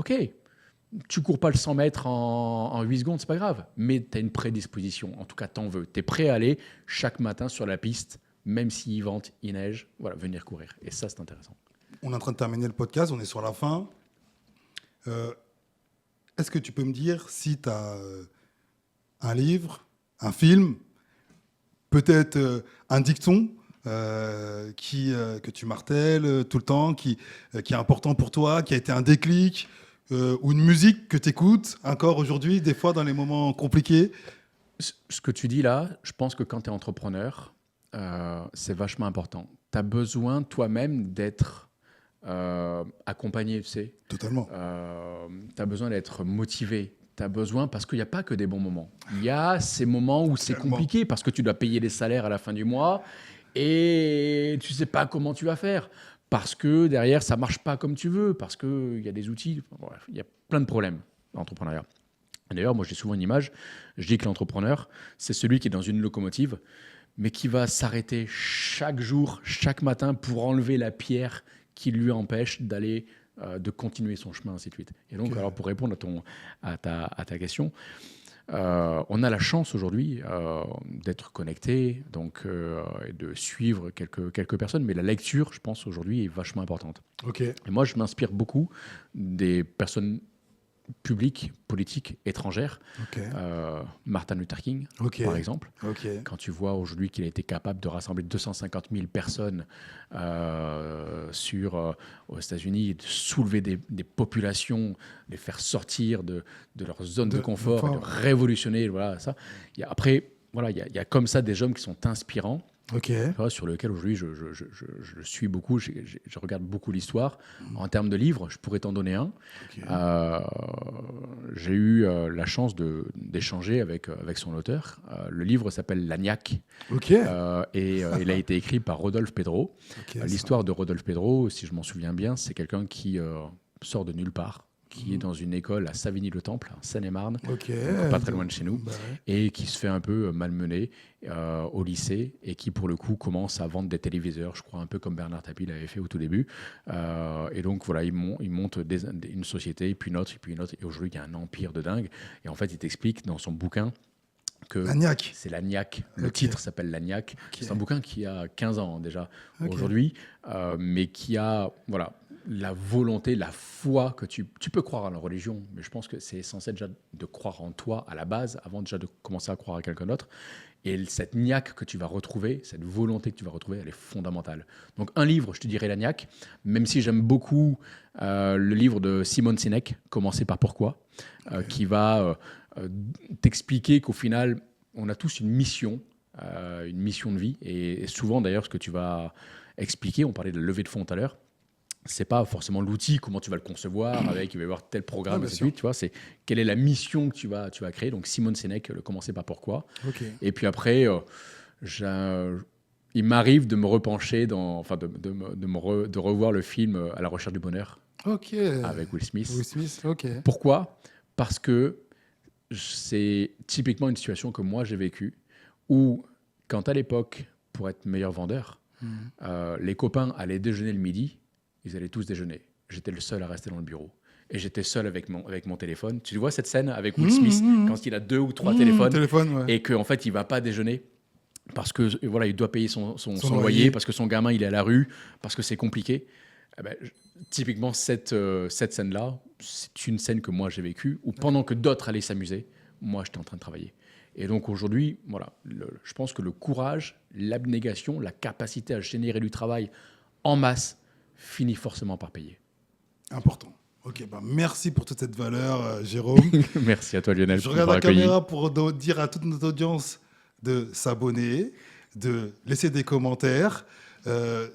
B: tu ne cours pas le 100 mètres en 8 secondes, ce n'est pas grave. Mais tu as une prédisposition. En tout cas, tu en veux. Tu es prêt à aller chaque matin sur la piste, même s'il vente, il neige, venir courir. Et ça, c'est intéressant.
A: On est en train de terminer le podcast, on est sur la fin. Est-ce que tu peux me dire si tu as un livre, un film, peut-être un dicton que tu martèles tout le temps, qui est important pour toi, qui a été un déclic, ou une musique que tu écoutes encore aujourd'hui, des fois dans les moments compliqués?
B: Ce que tu dis là, je pense que quand tu es entrepreneur, c'est vachement important. Tu as besoin toi-même d'être accompagné, tu sais.
A: Totalement.
B: Tu as besoin d'être motivé. Tu as besoin, parce qu'il n'y a pas que des bons moments. Il y a ces moments où c'est compliqué, parce que tu dois payer les salaires à la fin du mois et tu ne sais pas comment tu vas faire parce que derrière, ça ne marche pas comme tu veux, parce qu'il y a des outils. Bref, il y a plein de problèmes dans l'entrepreneuriat. D'ailleurs, moi, j'ai souvent une image. Je dis que l'entrepreneur, c'est celui qui est dans une locomotive, mais qui va s'arrêter chaque jour, chaque matin pour enlever la pierre qui lui empêche d'aller, de continuer son chemin, ainsi de suite. Et donc, alors, pour répondre à ta question, on a la chance aujourd'hui d'être connecté, donc et de suivre quelques personnes, mais la lecture, je pense, aujourd'hui est vachement importante.
A: Okay.
B: Et moi, je m'inspire beaucoup des personnes publiques, politiques, étrangères. Martin Luther King, par exemple. Quand tu vois aujourd'hui qu'il a été capable de rassembler 250 000 personnes aux États-Unis, de soulever des populations, les faire sortir de leur zone de confort, de révolutionner, voilà, ça. Après, voilà, il y a comme ça des hommes qui sont inspirants. Sur lequel aujourd'hui je suis beaucoup, je regarde beaucoup l'histoire. En termes de livres, je pourrais t'en donner un. J'ai eu la chance d'échanger avec son auteur. Le livre s'appelle Lagnac et il a été écrit par Rodolphe Pedro. L'histoire de Rodolphe Pedro, si je m'en souviens bien, c'est quelqu'un qui sort de nulle part, qui est dans une école à Savigny-le-Temple, en Seine-et-Marne, pas très loin de chez nous, et qui se fait un peu malmener au lycée, et qui, pour le coup, commence à vendre des téléviseurs, je crois, un peu comme Bernard Tapie l'avait fait au tout début. Et donc, voilà, il monte une société, puis une autre, et aujourd'hui, il y a un empire de dingue. Et en fait, il t'explique dans son bouquin que c'est Lagnac. Le titre s'appelle Lagnac. C'est un bouquin qui a 15 ans déjà aujourd'hui, mais qui a... voilà, la volonté, la foi que tu peux croire à la religion, mais je pense que c'est essentiel déjà de croire en toi à la base, avant déjà de commencer à croire à quelqu'un d'autre. Et cette niaque que tu vas retrouver, cette volonté que tu vas retrouver, elle est fondamentale. Donc un livre, je te dirais Lagnac, même si j'aime beaucoup le livre de Simone Sinek, Commencer par pourquoi, qui va t'expliquer qu'au final, on a tous une mission de vie. Et souvent d'ailleurs, ce que tu vas expliquer, on parlait de levée de fonds tout à l'heure, c'est pas forcément l'outil, comment tu vas le concevoir, avec il va y avoir tel programme, et ainsi de suite, tu vois, c'est quelle est la mission que tu vas créer. Donc Simone Sinek, le commencer par pourquoi. Et puis après, il m'arrive de me repencher de revoir le film À la recherche du bonheur avec Will Smith. Pourquoi ? Parce que c'est typiquement une situation que moi j'ai vécue, où quand à l'époque, pour être meilleur vendeur, les copains allaient déjeuner le midi, ils allaient tous déjeuner. J'étais le seul à rester dans le bureau. Et j'étais seul avec mon téléphone. Tu vois cette scène avec Will Smith, quand il a 2 ou 3 téléphones, et qu'en fait, il ne va pas déjeuner parce que voilà, il doit payer son loyer, parce que son gamin, il est à la rue, parce que c'est compliqué. Eh ben, typiquement, cette scène-là, c'est une scène que moi, j'ai vécue, où pendant que d'autres allaient s'amuser, moi, j'étais en train de travailler. Et donc aujourd'hui, voilà, je pense que le courage, l'abnégation, la capacité à générer du travail en masse, finit forcément par payer.
A: Important. Merci pour toute cette valeur, Jérôme.
B: Merci à toi, Lionel.
A: Je regarde la caméra pour dire à toute notre audience de s'abonner, de laisser des commentaires.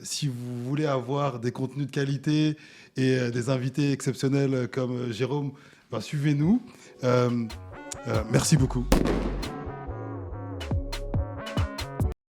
A: Si vous voulez avoir des contenus de qualité et des invités exceptionnels comme Jérôme, suivez-nous. Merci beaucoup.